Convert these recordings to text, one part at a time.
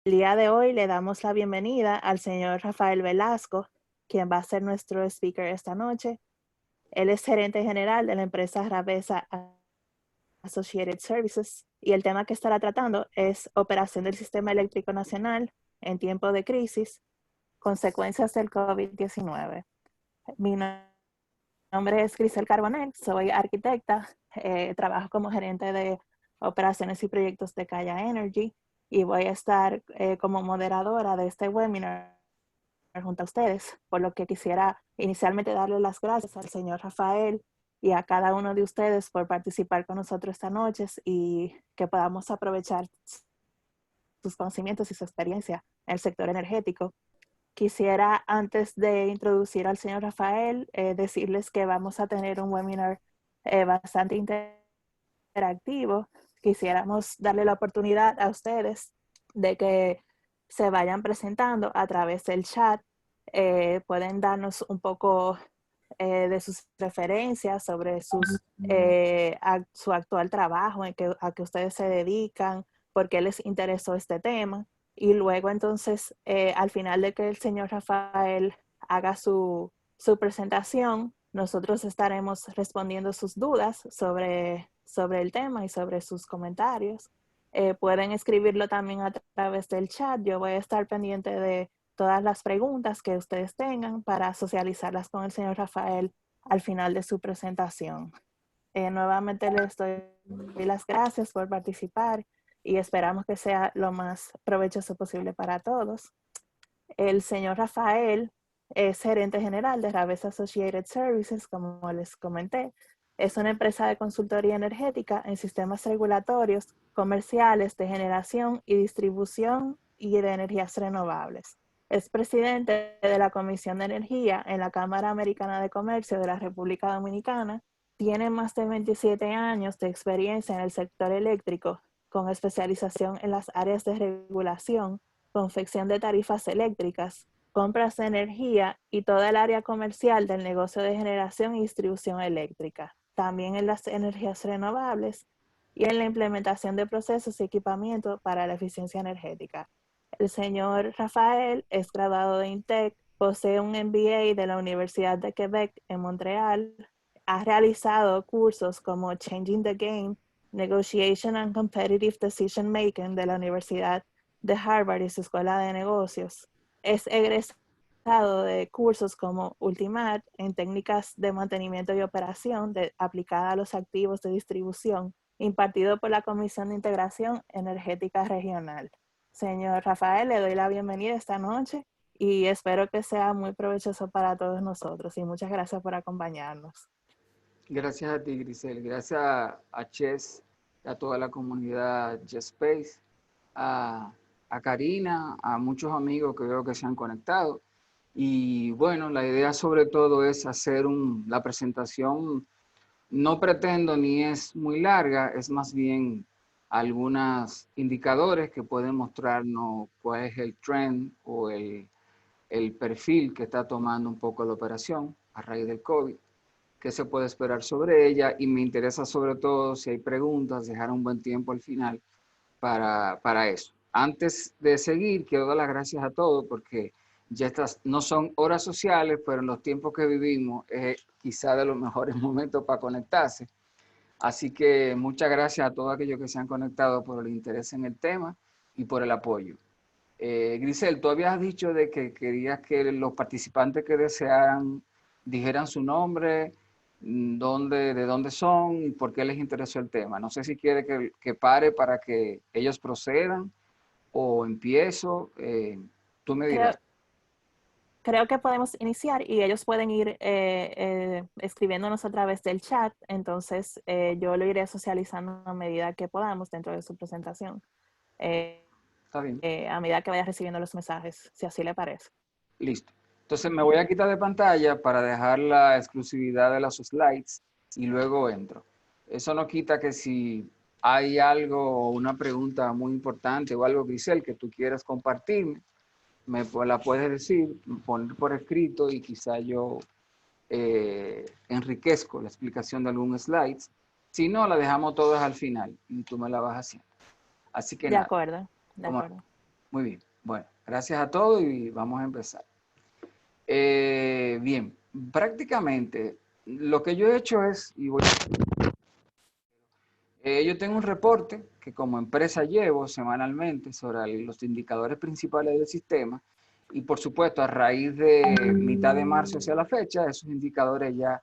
El día de hoy le damos la bienvenida al señor Rafael Velasco, quien va a ser nuestro speaker esta noche. Él es gerente general de la empresa Ravesa Associated Services y el tema que estará tratando es operación del sistema eléctrico nacional en tiempo de crisis, consecuencias del COVID-19. Mi nombre es Grisel Carbonell, soy arquitecta, trabajo como gerente de operaciones y proyectos de Calla Energy y voy a estar como moderadora de este webinar junto a ustedes, por lo que quisiera inicialmente darle las gracias al señor Rafael y a cada uno de ustedes por participar con nosotros esta noche y que podamos aprovechar sus conocimientos y su experiencia en el sector energético. Quisiera, antes de introducir al señor Rafael, decirles que vamos a tener un webinar bastante interactivo. Quisiéramos darle la oportunidad a ustedes de que se vayan presentando a través del chat. Pueden darnos un poco de sus referencias sobre su actual trabajo, a que ustedes se dedican, por qué les interesó este tema. Y luego entonces, al final de que el señor Rafael haga su presentación, nosotros estaremos respondiendo sus dudas sobre el tema y sobre sus comentarios. Pueden escribirlo también a través del chat. Yo voy a estar pendiente de todas las preguntas que ustedes tengan para socializarlas con el señor Rafael al final de su presentación. Nuevamente les doy las gracias por participar y esperamos que sea lo más provechoso posible para todos. El señor Rafael es gerente general de Ravesa Associated Services, como les comenté. Es una empresa de consultoría energética en sistemas regulatorios, comerciales, de generación y distribución y de energías renovables. Es presidente de la Comisión de Energía en la Cámara Americana de Comercio de la República Dominicana. Tiene más de 27 años de experiencia en el sector eléctrico, con especialización en las áreas de regulación, confección de tarifas eléctricas, compras de energía y toda el área comercial del negocio de generación y distribución eléctrica. También en las energías renovables y en la implementación de procesos y equipamiento para la eficiencia energética. El señor Rafael es graduado de INTEC, posee un MBA de la Universidad de Quebec en Montreal, ha realizado cursos como Changing the Game, Negotiation and Competitive Decision Making de la Universidad de Harvard y su escuela de negocios. Es egresado de cursos como Ultimat en técnicas de mantenimiento y operación aplicada a los activos de distribución, impartido por la Comisión de Integración Energética Regional. Señor Rafael, le doy la bienvenida esta noche y espero que sea muy provechoso para todos nosotros y muchas gracias por acompañarnos. Gracias a ti, Grisel. Gracias a Chess, a toda la comunidad Space, a Karina, a muchos amigos que veo que se han conectado. Y bueno, la idea sobre todo es hacer la presentación. No pretendo ni es muy larga, es más bien algunos indicadores que pueden mostrarnos cuál es el trend o el perfil que está tomando un poco la operación a raíz del COVID, qué se puede esperar sobre ella, y me interesa sobre todo, si hay preguntas, dejar un buen tiempo al final para eso. Antes de seguir, quiero dar las gracias a todos porque ya estas no son horas sociales, pero en los tiempos que vivimos es quizá de los mejores momentos para conectarse. Así que muchas gracias a todos aquellos que se han conectado por el interés en el tema y por el apoyo. Grisel, tú habías dicho de que querías que los participantes que desearan dijeran su nombre, de dónde son y por qué les interesó el tema. No sé si quiere que pare para que ellos procedan o empiezo. Tú me Creo, dirás. creo que podemos iniciar y ellos pueden ir escribiéndonos a través del chat, entonces yo lo iré socializando a medida que podamos dentro de su presentación, eh, Está bien. a medida que vaya recibiendo los mensajes, si así le parece. Listo. Entonces me voy a quitar de pantalla para dejar la exclusividad de los slides y luego entro. Eso no quita que si hay algo, una pregunta muy importante o algo, Grisel, que tú quieras compartirme, la puedes decir, poner por escrito y quizá yo enriquezco la explicación de algún slides. Si no, la dejamos todas al final y tú me la vas haciendo. Así que De nada, acuerdo, de como acuerdo. Muy bien. Bueno, gracias a todos y vamos a empezar. Bien, prácticamente lo que yo he hecho es, yo tengo un reporte que como empresa llevo semanalmente sobre los indicadores principales del sistema y por supuesto a raíz de mitad de marzo hacia la fecha, esos indicadores ya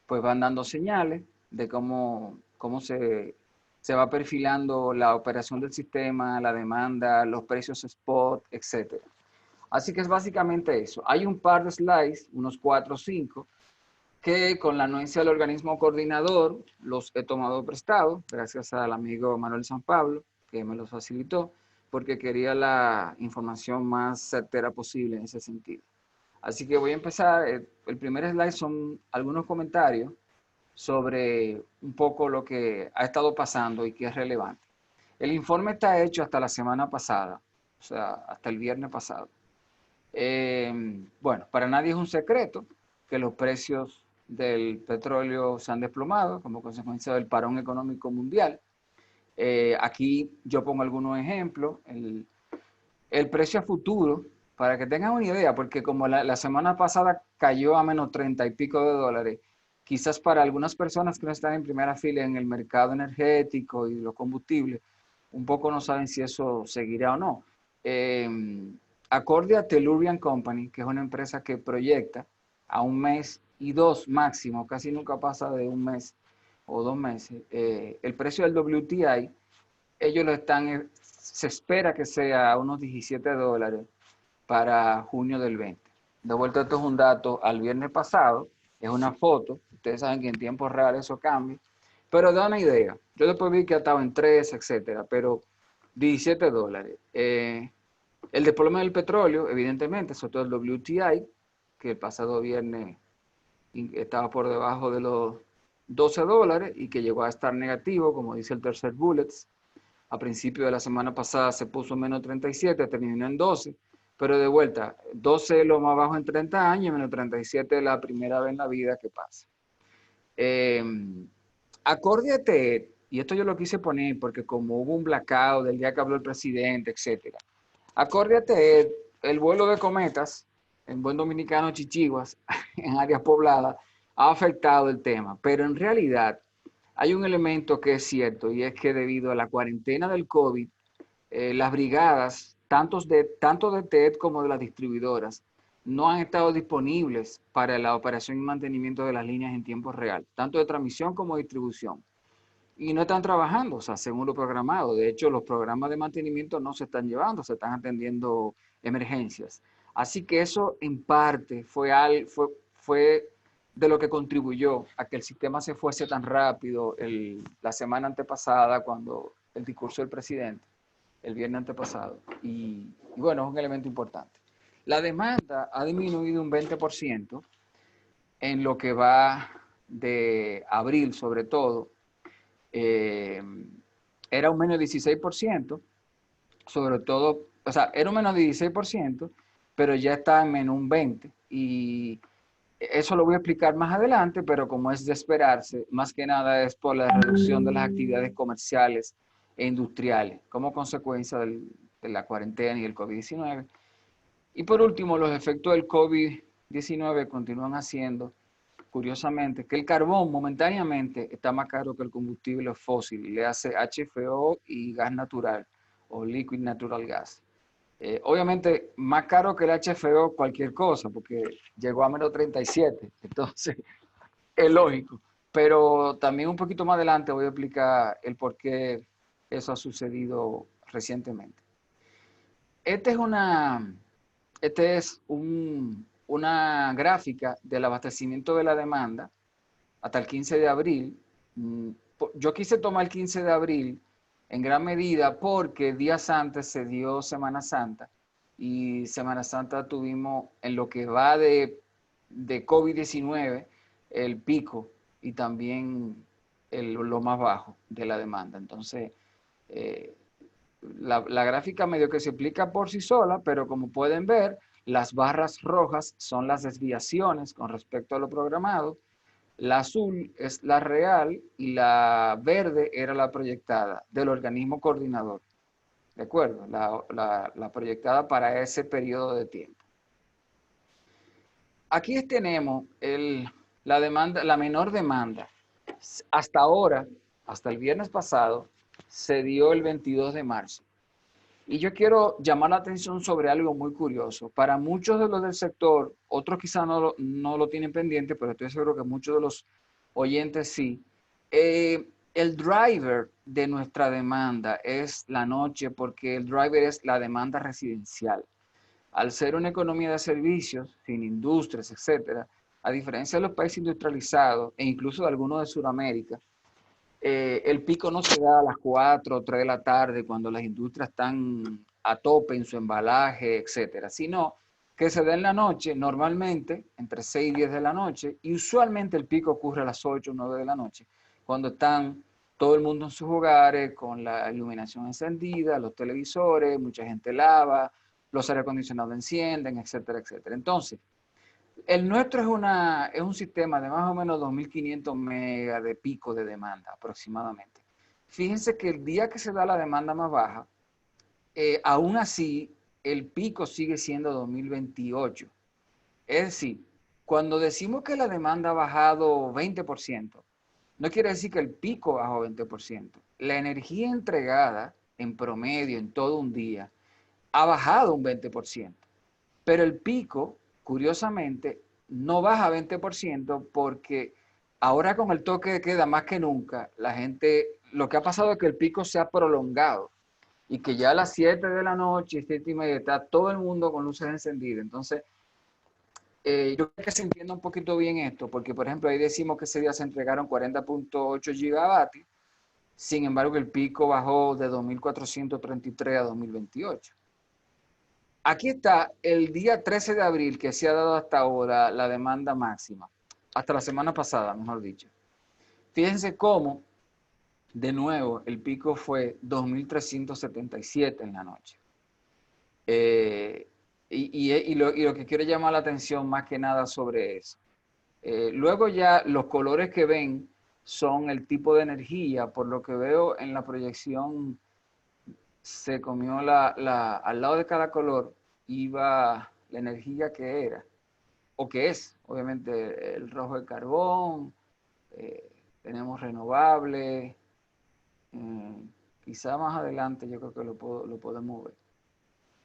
pues van dando señales de cómo se va perfilando la operación del sistema, la demanda, los precios spot, etcétera. Así que es básicamente eso. Hay un par de slides, unos 4 o 5, que con la anuencia del organismo coordinador los he tomado prestado, gracias al amigo Manuel San Pablo, que me los facilitó, porque quería la información más certera posible en ese sentido. Así que voy a empezar. El primer slide son algunos comentarios sobre un poco lo que ha estado pasando y que es relevante. El informe está hecho hasta la semana pasada, o sea, hasta el viernes pasado. Bueno, para nadie es un secreto que los precios del petróleo se han desplomado como consecuencia del parón económico mundial. Aquí yo pongo algunos ejemplos. El precio a futuro, para que tengan una idea, porque como la semana pasada cayó a menos 30 y pico de dólares, quizás para algunas personas que no están en primera fila en el mercado energético y los combustibles, un poco no saben si eso seguirá o no. Acorde a Tellurian Company, que es una empresa que proyecta a un mes y dos máximo, casi nunca pasa de un mes o 2 meses, el precio del WTI, ellos lo están, se espera que sea unos 17 dólares para junio del 20. De vuelta, esto es un dato al viernes pasado, es una foto, ustedes saben que en tiempo real eso cambia, pero da una idea. Yo después vi que ha estado en 3, etcétera, pero 17 dólares. El desplome del petróleo, evidentemente, sobre todo el WTI, que el pasado viernes estaba por debajo de los 12 dólares y que llegó a estar negativo, como dice el tercer bullet. A principio de la semana pasada se puso menos 37, terminó en 12, pero de vuelta, 12 es lo más bajo en 30 años, menos 37 es la primera vez en la vida que pasa. Acorde a TED, y esto yo lo quise poner porque como hubo un blackout del día que habló el presidente, etcétera. Acorde a TED, el vuelo de cometas, en buen dominicano chichiguas, en áreas pobladas, ha afectado el tema, pero en realidad hay un elemento que es cierto y es que debido a la cuarentena del COVID, las brigadas, tanto de TED como de las distribuidoras, no han estado disponibles para la operación y mantenimiento de las líneas en tiempo real, tanto de transmisión como de distribución. Y no están trabajando, o sea, según lo programado. De hecho, los programas de mantenimiento no se están llevando, se están atendiendo emergencias. Así que eso en parte fue de lo que contribuyó a que el sistema se fuese tan rápido la semana antepasada cuando el discurso del presidente, el viernes antepasado. Y bueno, es un elemento importante. La demanda ha disminuido un 20% en lo que va de abril, sobre todo. eh, Era un menos 16%, sobre todo, o sea, era un menos 16%, pero ya está en menos un 20%. Y eso lo voy a explicar más adelante, pero como es de esperarse, más que nada es por la reducción de las actividades comerciales e industriales como consecuencia de la cuarentena y el COVID-19. Y por último, los efectos del COVID-19 continúan haciendo, curiosamente, que el carbón momentáneamente está más caro que el combustible fósil, le hace HFO y gas natural o liquid natural gas. Obviamente, más caro que el HFO cualquier cosa, porque llegó a menos 37, entonces es lógico. Pero también un poquito más adelante voy a explicar el por qué eso ha sucedido recientemente. Este es una, una gráfica del abastecimiento de la demanda hasta el 15 de abril. Yo quise tomar el 15 de abril en gran medida porque días antes se dio Semana Santa y Semana Santa tuvimos en lo que va de COVID-19 el pico y también lo más bajo de la demanda. Entonces, eh, la gráfica medio que se explica por sí sola, pero como pueden ver, las barras rojas son las desviaciones con respecto a lo programado, la azul es la real y la verde era la proyectada del organismo coordinador. ¿de acuerdo? La proyectada para ese periodo de tiempo. Aquí tenemos la demanda, la menor demanda. Hasta ahora, hasta el viernes pasado, se dio el 22 de marzo. Y yo quiero llamar la atención sobre algo muy curioso. Para muchos de los del sector, otros quizás no lo tienen pendiente, pero estoy seguro que muchos de los oyentes sí. El driver de nuestra demanda es la noche, porque el driver es la demanda residencial. Al ser una economía de servicios, sin industrias, etcétera, a diferencia de los países industrializados e incluso de algunos de Sudamérica, el pico no se da a las 4 o 3 de la tarde cuando las industrias están a tope en su embalaje, etcétera, sino que se da en la noche, normalmente entre 6 y 10 de la noche, y usualmente el pico ocurre a las 8 o 9 de la noche, cuando están todo el mundo en sus hogares con la iluminación encendida, los televisores, mucha gente lava, los aire acondicionados encienden, etcétera, etcétera. Entonces, el nuestro es un sistema de más o menos 2.500 megas de pico de demanda aproximadamente. Fíjense que el día que se da la demanda más baja, aún así el pico sigue siendo 2028. Es decir, cuando decimos que la demanda ha bajado 20%, no quiere decir que el pico bajó 20%. La energía entregada en promedio en todo un día ha bajado un 20%. Pero el pico, curiosamente, no baja 20% porque ahora con el toque de queda más que nunca, la gente, lo que ha pasado es que el pico se ha prolongado y que ya a las 7 de la noche, 7:30, está todo el mundo con luces encendidas. Entonces, yo creo que se entiende un poquito bien esto, porque por ejemplo ahí decimos que ese día se entregaron 40.8 gigavatios, sin embargo el pico bajó de 2.433 a 2028. Aquí está el día 13 de abril que se ha dado hasta ahora la demanda máxima, hasta la semana pasada, mejor dicho. Fíjense cómo, de nuevo, el pico fue 2.377 en la noche. Y lo que quiero llamar la atención más que nada sobre eso. Luego ya los colores que ven son el tipo de energía, por lo que veo en la proyección se comió al lado de cada color iba la energía que era, o que es, obviamente el rojo de carbón, tenemos renovable, quizá más adelante yo creo que lo podemos ver.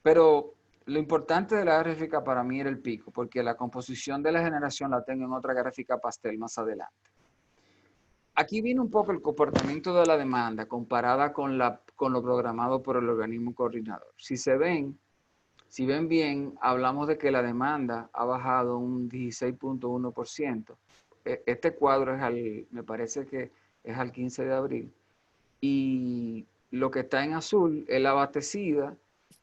Pero lo importante de la gráfica para mí era el pico, porque la composición de la generación la tengo en otra gráfica pastel más adelante. Aquí viene un poco el comportamiento de la demanda comparada con lo programado por el organismo coordinador. Si ven bien, hablamos de que la demanda ha bajado un 16.1%. Este cuadro me parece que es al 15 de abril. Y lo que está en azul es la abastecida,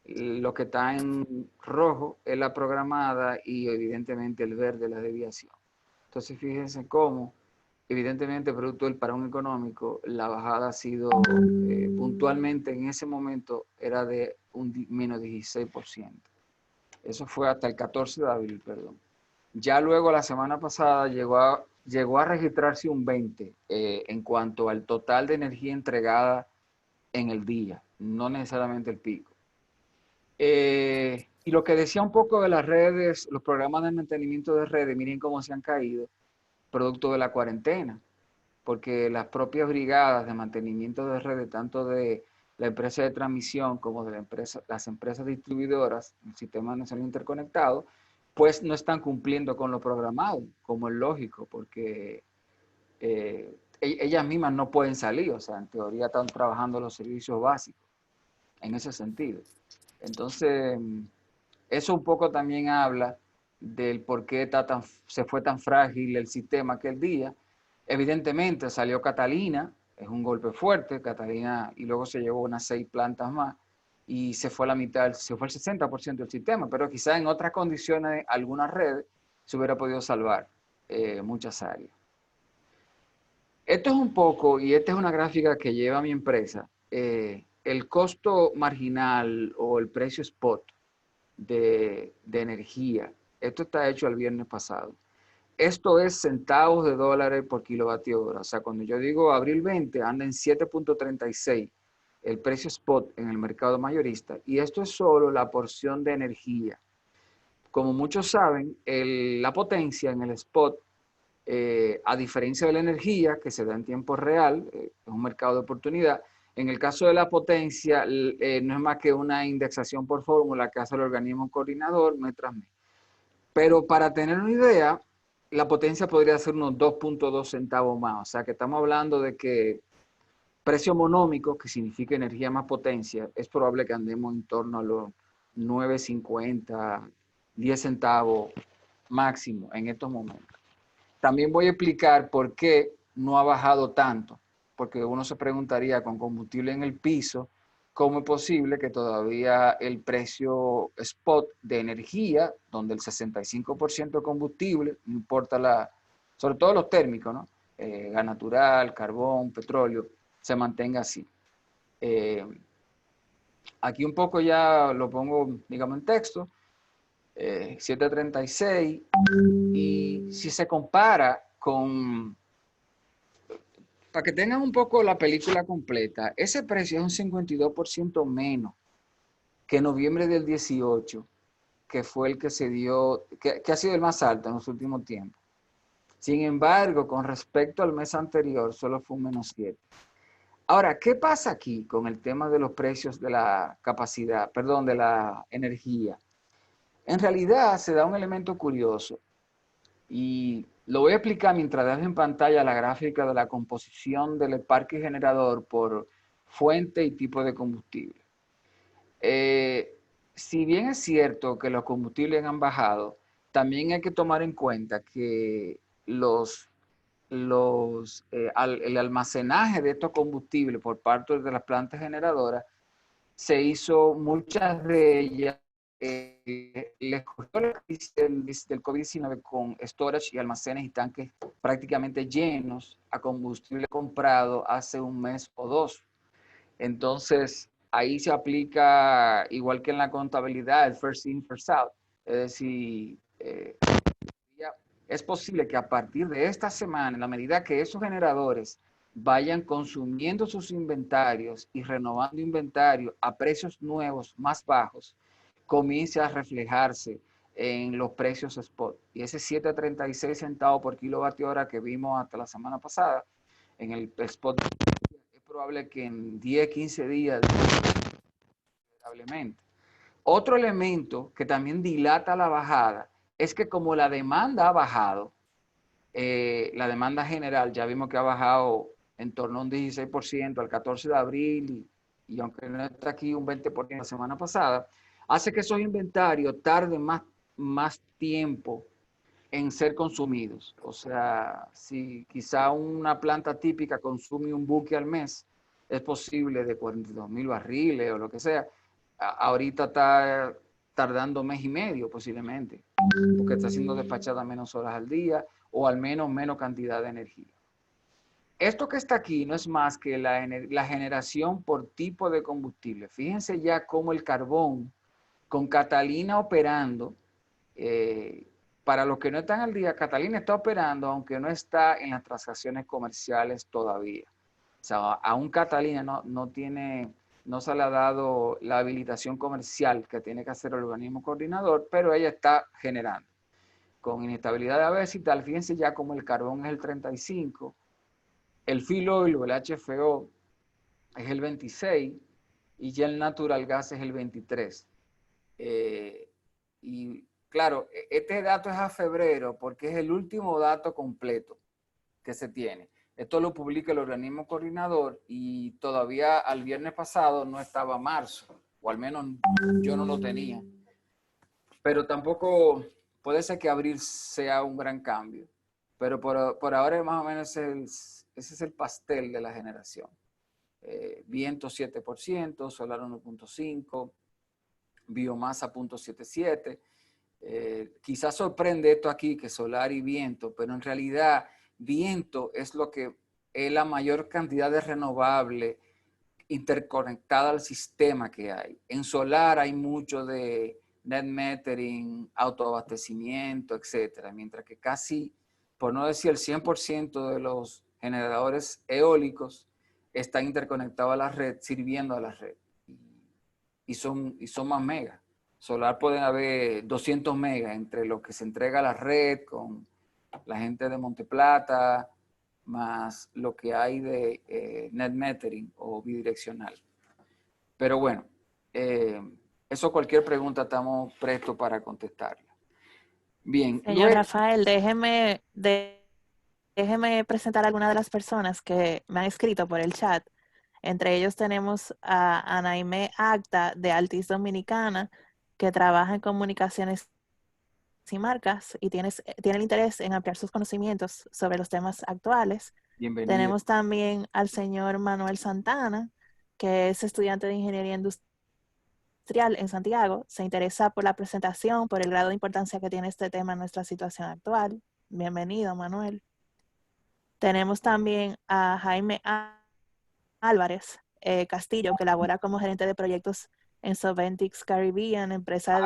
lo que está en rojo es la programada y evidentemente el verde la desviación. Entonces fíjense cómo, evidentemente producto del parón económico, la bajada ha sido puntualmente en ese momento era de un menos 16%. Eso fue hasta el 14 de abril, perdón. Ya luego la semana pasada llegó a registrarse un 20 en cuanto al total de energía entregada en el día, no necesariamente el pico. Y lo que decía un poco de las redes, los programas de mantenimiento de redes, miren cómo se han caído, producto de la cuarentena, porque las propias brigadas de mantenimiento de redes, tanto de la empresa de transmisión como de las empresas distribuidoras, el sistema nacional interconectado, pues no están cumpliendo con lo programado, como es lógico, porque ellas mismas no pueden salir, o sea, en teoría están trabajando los servicios básicos, en ese sentido. Entonces, eso un poco también habla del por qué se fue tan frágil el sistema aquel día. Evidentemente salió Catalina, es un golpe fuerte, Catalina, y luego se llevó unas 6 plantas más, y se fue la mitad, se fue el 60% del sistema, pero quizás en otras condiciones, algunas redes, se hubiera podido salvar muchas áreas. Esto es un poco, y esta es una gráfica que lleva mi empresa, el costo marginal o el precio spot de energía. Esto está hecho el viernes pasado. Esto es centavos de dólares por kilovatio hora. O sea, cuando yo digo abril 20, anda en 7.36 el precio spot en el mercado mayorista, y esto es solo la porción de energía. Como muchos saben, la potencia en el spot, a diferencia de la energía que se da en tiempo real, es un mercado de oportunidad. En el caso de la potencia, no es más que una indexación por fórmula que hace el organismo coordinador mes tras mes. Pero para tener una idea, la potencia podría ser unos 2.2 centavos más. O sea que estamos hablando de que precio monómico, que significa energía más potencia, es probable que andemos en torno a los 9.50, 10 centavos máximo en estos momentos. También voy a explicar por qué no ha bajado tanto, porque uno se preguntaría, con combustible en el piso, ¿cómo es posible que todavía el precio spot de energía, donde el 65% de combustible, no importa sobre todo los térmicos, ¿no? Gas natural, carbón, petróleo, se mantenga así? Aquí un poco ya lo pongo, digamos, en texto, 7.36, y si se compara con, para que tengan un poco la película completa, ese precio es un 52% menos que noviembre del 18, que fue el que se dio, que ha sido el más alto en los últimos tiempos. Sin embargo, con respecto al mes anterior, solo fue un menos 7. Ahora, ¿qué pasa aquí con el tema de los precios de la capacidad, perdón, de la energía? En realidad se da un elemento curioso, y lo voy a explicar mientras dejo en pantalla la gráfica de la composición del parque generador por fuente y tipo de combustible. Si bien es cierto que los combustibles han bajado, también hay que tomar en cuenta que el almacenaje de estos combustibles por parte de las plantas generadoras se hizo, muchas de ellas, les costó la crisis del COVID-19 con storage y almacenes y tanques prácticamente llenos a combustible comprado hace un mes o dos. Entonces, ahí se aplica, igual que en la contabilidad, el first in, first out. Es decir, es posible que a partir de esta semana, en la medida que esos generadores vayan consumiendo sus inventarios y renovando inventario a precios nuevos más bajos, comience a reflejarse en los precios spot. Y ese 7.36 centavos por kilovatio hora que vimos hasta la semana pasada en el spot, es probable que en 10, 15 días, considerablemente. Otro elemento que también dilata la bajada es que como la demanda ha bajado, la demanda general ya vimos que ha bajado en torno a un 16% al 14 de abril, y aunque no está aquí un 20% la semana pasada, hace que esos inventarios tarden más tiempo en ser consumidos. O sea, si quizá una planta típica consume un buque al mes, es posible de 42.000 barriles o lo que sea, ahorita está tardando mes y medio posiblemente, porque está siendo despachada menos horas al día o al menos cantidad de energía. Esto que está aquí no es más que la generación por tipo de combustible. Fíjense ya cómo el carbón, con Catalina operando, para los que no están al día, Catalina está operando aunque no está en las transacciones comerciales todavía. O sea, aún Catalina no se le ha dado la habilitación comercial que tiene que hacer el organismo coordinador, pero ella está generando. Con inestabilidad de ABS y tal, fíjense ya como el carbón es el 35, el fuel oil o el HFO es el 26 y ya el natural gas es el 23. Y claro, este dato es a febrero porque es el último dato completo que se tiene. Esto lo publica el organismo coordinador y todavía al viernes pasado no estaba marzo, o al menos yo no lo tenía. Pero tampoco puede ser que abril sea un gran cambio. Pero por ahora más o menos ese es el pastel de la generación. Viento 7%, solar 1.5%, biomasa 0.77%. Quizás sorprende esto aquí, que solar y viento, pero en realidad viento es lo que es la mayor cantidad de renovable interconectada al sistema que hay. En solar hay mucho de net metering, autoabastecimiento, etcétera, mientras que casi, por no decir el 100% de los generadores eólicos están interconectados a la red, sirviendo a la red. Y son más megas. Solar pueden haber 200 megas entre lo que se entrega a la red con la gente de Monteplata, más lo que hay de net metering o bidireccional. Pero bueno, eso cualquier pregunta estamos prestos para contestarla. Bien, Señor luego... Rafael, déjeme presentar a algunas de las personas que me han escrito por el chat. Entre ellos tenemos a Anaime Acta de Altis Dominicana, que trabaja en comunicaciones y marcas y tiene el interés en ampliar sus conocimientos sobre los temas actuales. Bienvenido. Tenemos también al señor Manuel Santana, que es estudiante de Ingeniería Industrial en Santiago. Se interesa por la presentación, por el grado de importancia que tiene este tema en nuestra situación actual. Bienvenido, Manuel. Tenemos también a Jaime Álvarez Castillo, que labora como gerente de proyectos en Soventix Caribbean, empresa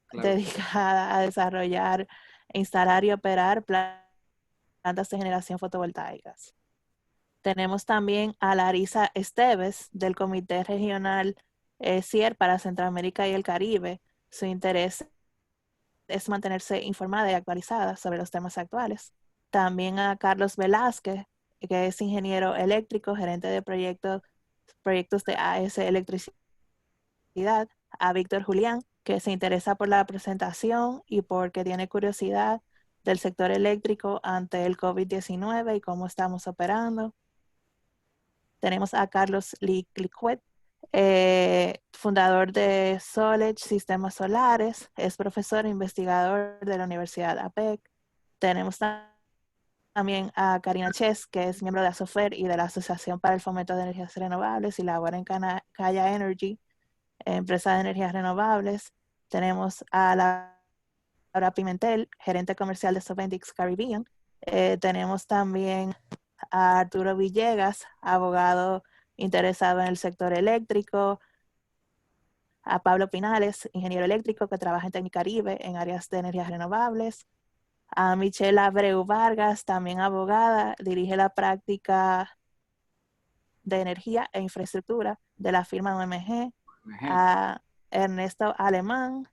Claro. dedicada a desarrollar, instalar y operar plantas de generación fotovoltaicas. Tenemos también a Larisa Esteves del Comité Regional CIER para Centroamérica y el Caribe. Su interés es mantenerse informada y actualizada sobre los temas actuales. También a Carlos Velázquez, que es ingeniero eléctrico, gerente de proyectos de AS Electricidad. A Víctor Julián, que se interesa por la presentación y porque tiene curiosidad del sector eléctrico ante el COVID-19 y cómo estamos operando. Tenemos a Carlos Licuet, fundador de Solage Sistemas Solares, es profesor e investigador de la Universidad APEC. Tenemos también a Karina Ches, que es miembro de ASOFER y de la Asociación para el Fomento de Energías Renovables y labora en Calla Energy, empresa de energías renovables. Tenemos a Laura Pimentel, gerente comercial de Soventix Caribbean. Tenemos también a Arturo Villegas, abogado interesado en el sector eléctrico. A Pablo Pinales, ingeniero eléctrico que trabaja en Tecnicaribe en áreas de energías renovables. A Michelle Abreu Vargas, también abogada, dirige la práctica de energía e infraestructura de la firma OMG. A Ernesto Alemán,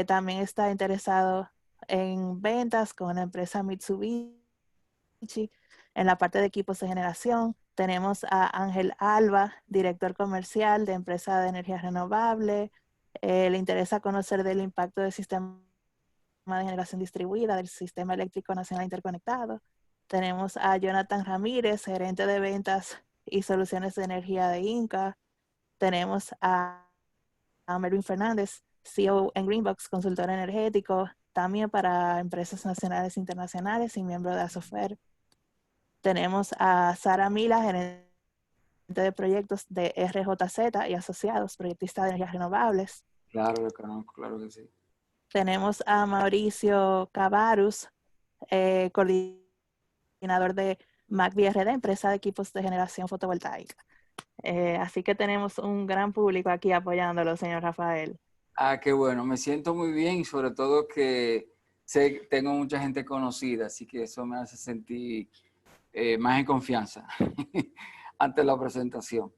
también está interesado en ventas con la empresa Mitsubishi en la parte de equipos de generación. Tenemos a Ángel Alba, director comercial de empresa de energía renovable. Le interesa conocer del impacto del sistema de generación distribuida, del sistema eléctrico nacional interconectado. Tenemos a Jonathan Ramírez, gerente de ventas y soluciones de energía de Inca. Tenemos a Melvin Fernández, CEO en Greenbox, consultor energético, también para empresas nacionales e internacionales y miembro de ASOFER. Tenemos a Sara Mila, gerente de proyectos de RJZ y asociados, proyectista de energías renovables. Claro, lo conozco, claro que sí. Tenemos a Mauricio Cabarus, coordinador de MACBRD, empresa de equipos de generación fotovoltaica. Así que tenemos un gran público aquí apoyándolo, señor Rafael. Ah, qué bueno, me siento muy bien y sobre todo que tengo mucha gente conocida, así que eso me hace sentir más en confianza ante la presentación.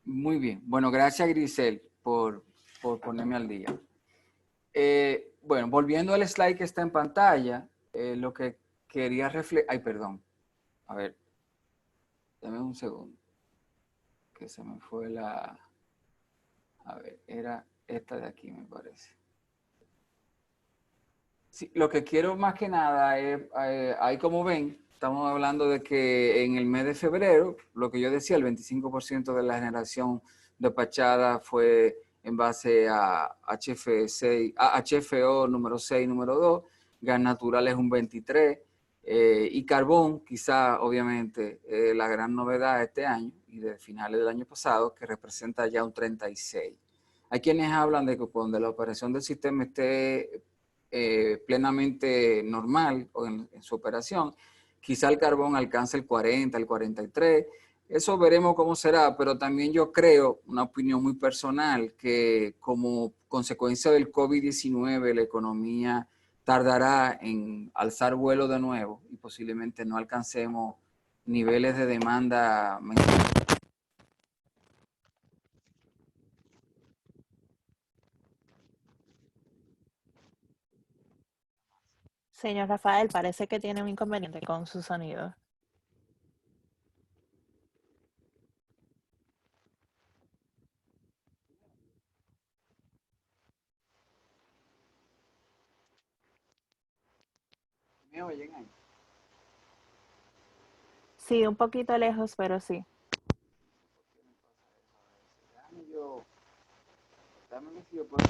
Muy bien, bueno, gracias Grisel por ponerme al día. Bueno, volviendo al slide que está en pantalla, lo que quería reflejar, ay, perdón, a ver, dame un segundo, que se me fue la, a ver, era esta de aquí me parece. Sí, lo que quiero más que nada es, ahí como ven, estamos hablando de que en el mes de febrero, lo que yo decía, el 25% de la generación despachada fue en base a HFO número 6, número 2, gas natural es un 23%, y carbón, quizá obviamente la gran novedad este año y de finales del año pasado, que representa ya un 36%. Hay quienes hablan de que cuando la operación del sistema esté plenamente normal o en su operación, quizá el carbón alcance el 40, el 43, eso veremos cómo será, pero también yo creo, una opinión muy personal, que como consecuencia del COVID-19 la economía tardará en alzar vuelo de nuevo y posiblemente no alcancemos niveles de demanda. Señor Rafael, parece que tiene un inconveniente con su sonido. ¿Me oyen ahí? Sí, un poquito lejos, pero sí. Dame ver si yo puedo.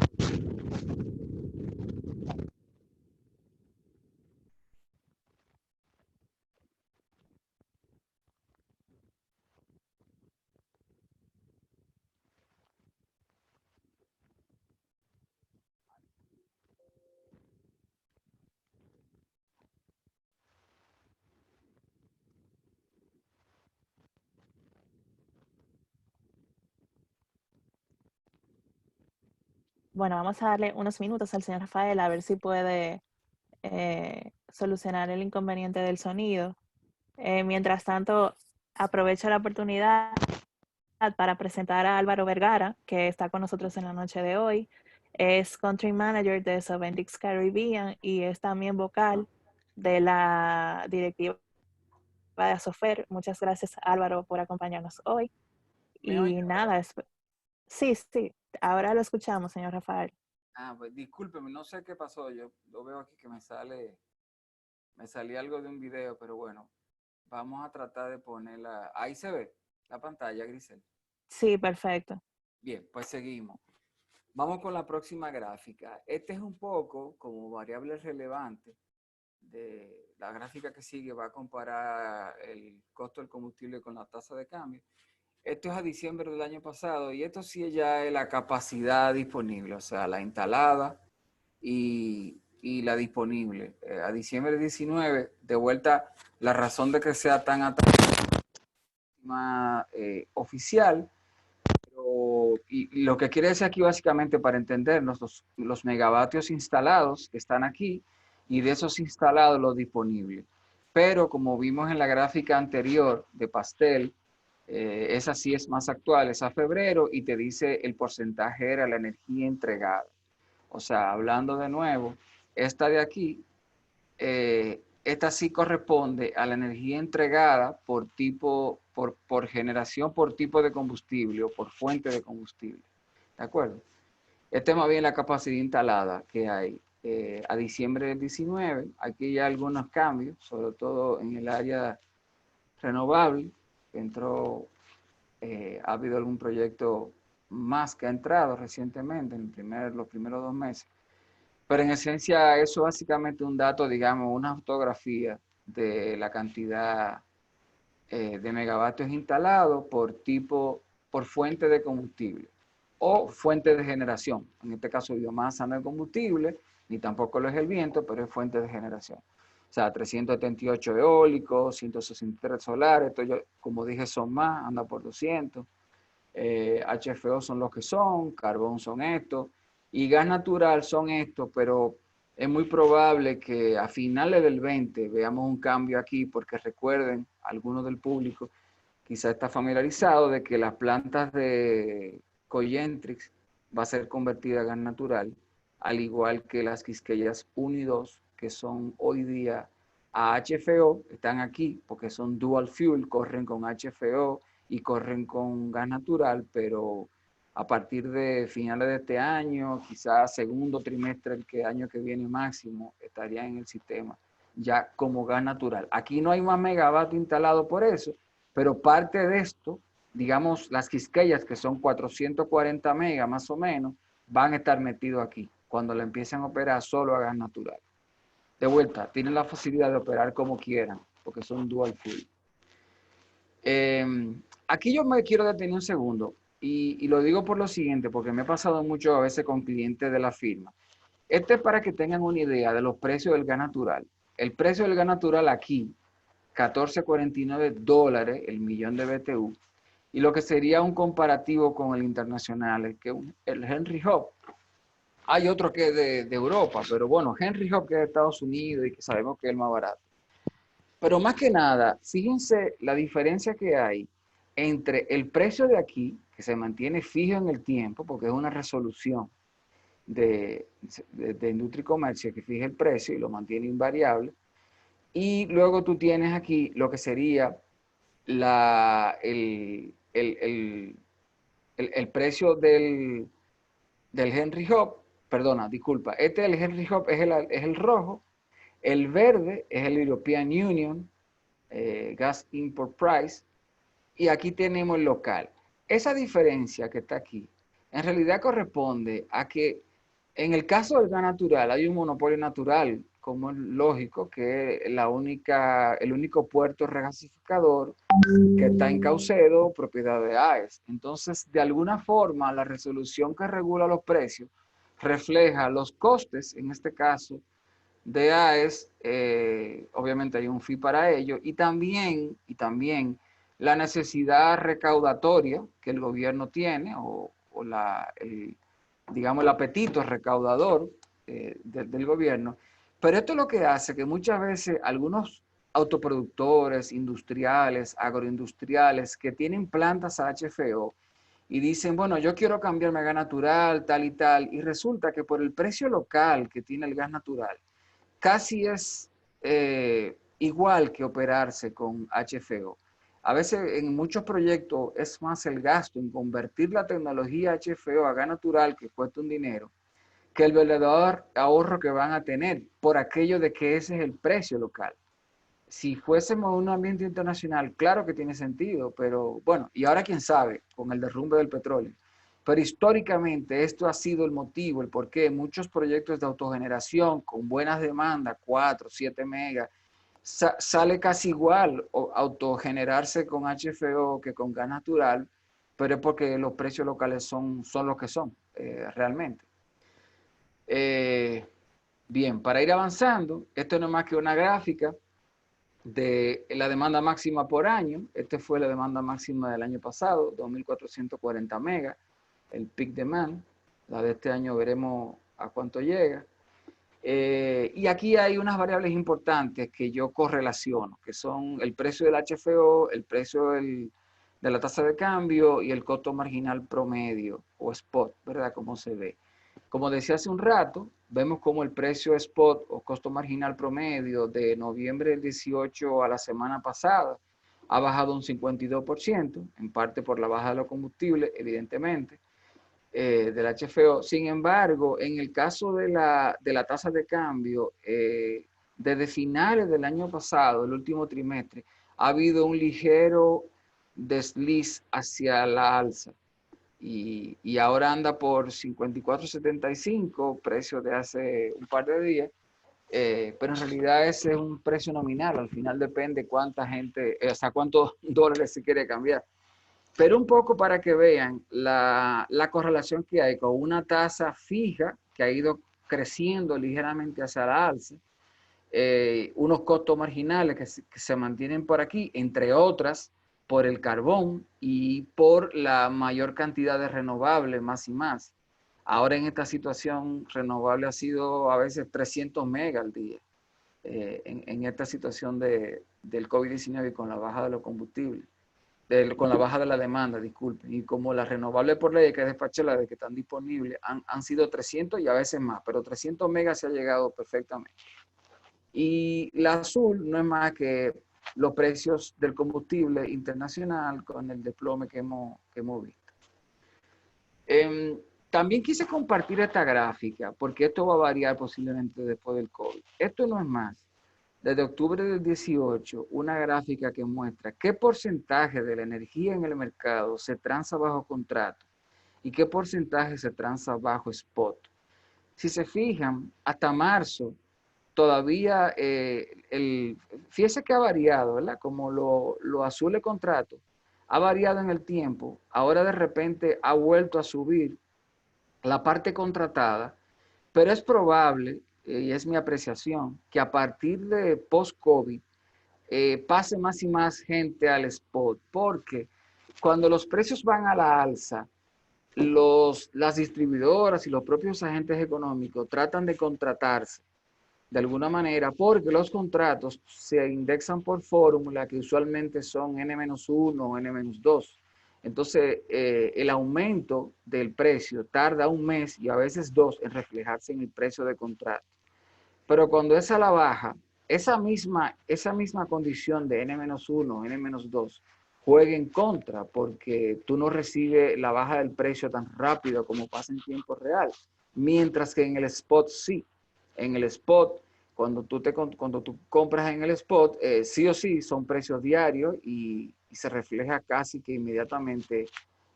Bueno, vamos a darle unos minutos al señor Rafael a ver si puede solucionar el inconveniente del sonido. Mientras tanto, aprovecho la oportunidad para presentar a Álvaro Vergara, que está con nosotros en la noche de hoy. Es Country Manager de Sovendix Caribbean y es también vocal de la directiva de Asofer. Muchas gracias, Álvaro, por acompañarnos hoy. ¿Me oyen Y ahora? nada, sí, sí, ahora lo escuchamos, señor Rafael. Pues discúlpeme, no sé qué pasó. Yo lo veo aquí que me salía algo de un video, pero bueno, vamos a tratar de ponerla. Ahí se ve la pantalla, Grisel. Sí, perfecto. Bien, pues seguimos. Vamos con la próxima gráfica. Este es un poco como variable relevante de la gráfica que sigue, va a comparar el costo del combustible con la tasa de cambio. Esto es a diciembre del año pasado y esto sí ya es la capacidad disponible, o sea, la instalada y la disponible. A diciembre 19, de vuelta, la razón de que sea tan oficial, y lo que quiere decir aquí básicamente para entendernos, los megavatios instalados que están aquí y de esos instalados los disponibles. Pero como vimos en la gráfica anterior de pastel, esa sí es más actual, es a febrero y te dice el porcentaje era la energía entregada. O sea, hablando de nuevo, esta de aquí, esta sí corresponde a la energía entregada por tipo, por generación, por tipo de combustible o por fuente de combustible. ¿De acuerdo? Este es más bien la capacidad instalada que hay. A diciembre del 19, aquí hay algunos cambios, sobre todo en el área renovable. Entró, ha habido algún proyecto más que ha entrado recientemente en los primeros 2 meses. Pero en esencia eso es básicamente un dato, digamos, una fotografía de la cantidad de megavatios instalados por tipo, por fuente de combustible o fuente de generación. En este caso biomasa no es combustible, ni tampoco lo es el viento, pero es fuente de generación. O sea, 378 eólicos, 163 solares, esto yo, como dije, son más, anda por 200. HFO son los que son, carbón son estos, y gas natural son estos, pero es muy probable que a finales del 20 veamos un cambio aquí, porque recuerden, algunos del público quizá está familiarizado de que las plantas de Cogentrix va a ser convertida a gas natural, al igual que las Quisqueyas 1 y 2, que son hoy día a HFO, están aquí porque son dual fuel, corren con HFO y corren con gas natural, pero a partir de finales de este año, quizás segundo trimestre del año que viene máximo, estaría en el sistema ya como gas natural. Aquí no hay más megavatio instalado por eso, pero parte de esto, digamos, las Quisqueyas, que son 440 megas más o menos, van a estar metidos aquí cuando la empiecen a operar solo a gas natural. De vuelta, tienen la facilidad de operar como quieran, porque son dual fuel. Aquí yo me quiero detener un segundo y lo digo por lo siguiente, porque me he pasado mucho a veces con clientes de la firma. Este es para que tengan una idea de los precios del gas natural. El precio del gas natural aquí, $14.49 el millón de BTU, y lo que sería un comparativo con el internacional, el Henry Hub. Hay otro que es de Europa, pero bueno, Henry Hub que es de Estados Unidos y que sabemos que es el más barato. Pero más que nada, fíjense la diferencia que hay entre el precio de aquí, que se mantiene fijo en el tiempo, porque es una resolución de Industria y Comercio que fija el precio y lo mantiene invariable, y luego tú tienes aquí lo que sería el precio del Henry Hub, perdona, disculpa, este del Henry Hub es el rojo, el verde es el European Union Gas Import Price, y aquí tenemos el local. Esa diferencia que está aquí, en realidad corresponde a que en el caso del gas natural hay un monopolio natural, como es lógico, que es el único puerto regasificador que está en Caucedo, propiedad de AES. Entonces, de alguna forma, la resolución que regula los precios refleja los costes, en este caso, de AES, obviamente hay un fee para ello, y también la necesidad recaudatoria que el gobierno tiene, o digamos, el apetito recaudador del gobierno. Pero esto es lo que hace que muchas veces algunos autoproductores, industriales, agroindustriales, que tienen plantas a HFO y dicen, bueno, yo quiero cambiarme a gas natural, tal y tal, y resulta que por el precio local que tiene el gas natural, casi es igual que operarse con HFO. A veces en muchos proyectos es más el gasto en convertir la tecnología HFO a gas natural, que cuesta un dinero, que el verdadero ahorro que van a tener por aquello de que ese es el precio local. Si fuésemos un ambiente internacional, claro que tiene sentido, pero bueno, y ahora quién sabe, con el derrumbe del petróleo. Pero históricamente esto ha sido el motivo, el por qué muchos proyectos de autogeneración con buenas demandas, 4, 7 megas, sale casi igual autogenerarse con HFO que con gas natural, pero es porque los precios locales son los que son realmente. Bien, para ir avanzando, esto no es más que una gráfica de la demanda máxima por año. Esta fue la demanda máxima del año pasado, 2.440 megas, el peak demand. La de este año veremos a cuánto llega. Y aquí hay unas variables importantes que yo correlaciono, que son el precio del HFO, el precio de la tasa de cambio y el costo marginal promedio o spot, ¿verdad? Como se ve. Como decía hace un rato, vemos como el precio spot o costo marginal promedio de noviembre del 18 a la semana pasada ha bajado un 52%, en parte por la baja de los combustibles, evidentemente, del HFO. Sin embargo, en el caso de la tasa de cambio, desde finales del año pasado, el último trimestre, ha habido un ligero desliz hacia la alza. Y ahora anda por 54.75, precio de hace un par de días, pero en realidad ese es un precio nominal, al final depende cuánta gente, o sea, cuántos dólares se quiere cambiar. Pero un poco para que vean la correlación que hay con una tasa fija que ha ido creciendo ligeramente hacia la alza, unos costos marginales que se mantienen por aquí, entre otras, por el carbón y por la mayor cantidad de renovables, más y más. Ahora en esta situación, renovable ha sido a veces 300 megas al día, en esta situación del COVID-19 y con la baja de los combustibles, con la baja de la demanda, disculpen. Y como las renovables por ley que despaché, las de que están disponibles, han sido 300 y a veces más, pero 300 megas se ha llegado perfectamente. Y la azul no es más que los precios del combustible internacional con el desplome que hemos visto. También quise compartir esta gráfica porque esto va a variar posiblemente después del COVID. Esto no es más, desde octubre del 18, una gráfica que muestra qué porcentaje de la energía en el mercado se transa bajo contrato y qué porcentaje se transa bajo spot. Si se fijan, hasta marzo todavía, fíjese que ha variado, ¿verdad? Como lo azul de contrato, ha variado en el tiempo, ahora de repente ha vuelto a subir la parte contratada, pero es probable, y es mi apreciación, que a partir de post-COVID pase más y más gente al spot, porque cuando los precios van a la alza, las distribuidoras y los propios agentes económicos tratan de contratarse de alguna manera, porque los contratos se indexan por fórmula que usualmente son N-1 o N-2. Entonces, el aumento del precio tarda un mes y a veces dos en reflejarse en el precio de contrato. Pero cuando es a la baja, esa misma condición de N-1, N-2, juega en contra porque tú no recibes la baja del precio tan rápido como pasa en tiempo real, mientras que en el spot sí. En el spot, cuando tú compras en el spot, sí o sí son precios diarios y se refleja casi que inmediatamente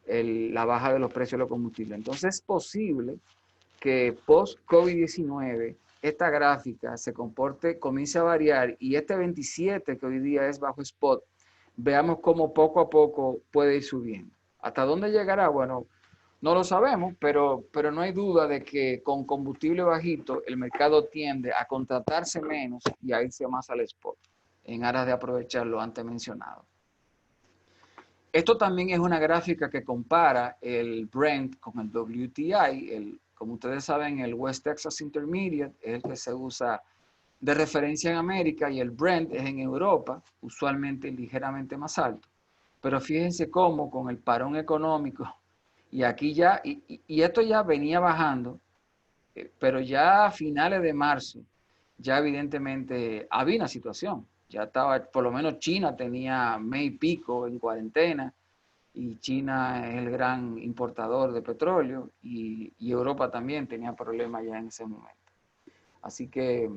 la baja de los precios de los combustibles. Entonces es posible que post-COVID-19 esta gráfica se comporte, comience a variar y este 27 que hoy día es bajo spot, veamos cómo poco a poco puede ir subiendo. ¿Hasta dónde llegará? Bueno, no lo sabemos, pero no hay duda de que con combustible bajito el mercado tiende a contratarse menos y a irse más al spot, en aras de aprovechar lo antes mencionado. Esto también es una gráfica que compara el Brent con el WTI. Como ustedes saben, el West Texas Intermediate es el que se usa de referencia en América y el Brent es en Europa, usualmente ligeramente más alto. Pero fíjense cómo con el parón económico, y aquí ya, y esto ya venía bajando, pero ya a finales de marzo, ya evidentemente había una situación. Ya estaba, por lo menos China tenía mes y pico en cuarentena, y China es el gran importador de petróleo y Europa también tenía problemas ya en ese momento. Así que,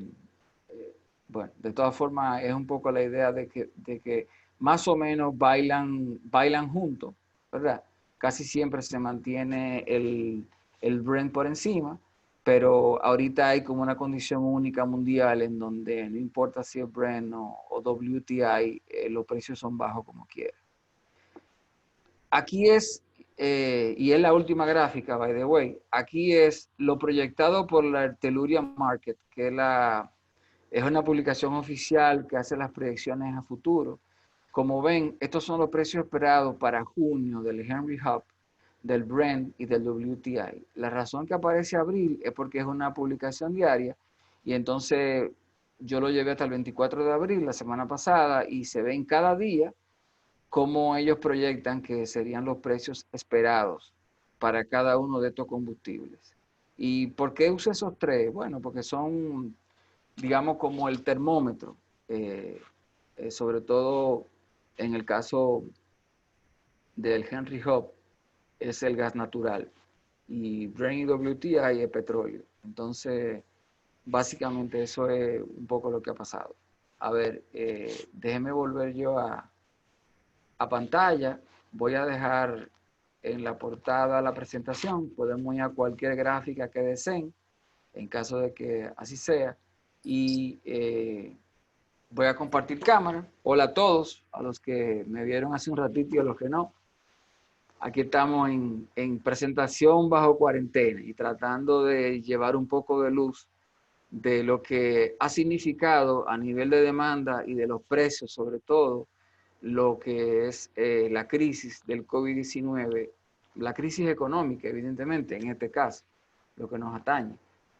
bueno, de todas formas es un poco la idea de que más o menos bailan juntos, ¿verdad? Casi siempre se mantiene el Brent por encima, pero ahorita hay como una condición única mundial en donde no importa si es Brent o WTI, los precios son bajos como quiera. Aquí es, y es la última gráfica, by the way, aquí es lo proyectado por la Tellurian Market, que es una publicación oficial que hace las proyecciones a futuro. Como ven, estos son los precios esperados para junio del Henry Hub, del Brent y del WTI. La razón que aparece abril es porque es una publicación diaria y entonces yo lo llevé hasta el 24 de abril, la semana pasada, y se ven cada día cómo ellos proyectan que serían los precios esperados para cada uno de estos combustibles. ¿Y por qué uso esos tres? Bueno, porque son, digamos, como el termómetro, sobre todo en el caso del Henry Hub, es el gas natural y Brent y WTI es petróleo. Entonces, básicamente eso es un poco lo que ha pasado. A ver, déjeme volver yo a pantalla. Voy a dejar en la portada la presentación. Podemos ir a cualquier gráfica que deseen, en caso de que así sea. Y voy a compartir cámara. Hola a todos, a los que me vieron hace un ratito y a los que no. Aquí estamos en presentación bajo cuarentena y tratando de llevar un poco de luz de lo que ha significado a nivel de demanda y de los precios, sobre todo, lo que es la crisis del COVID-19, la crisis económica, evidentemente, en este caso, lo que nos atañe,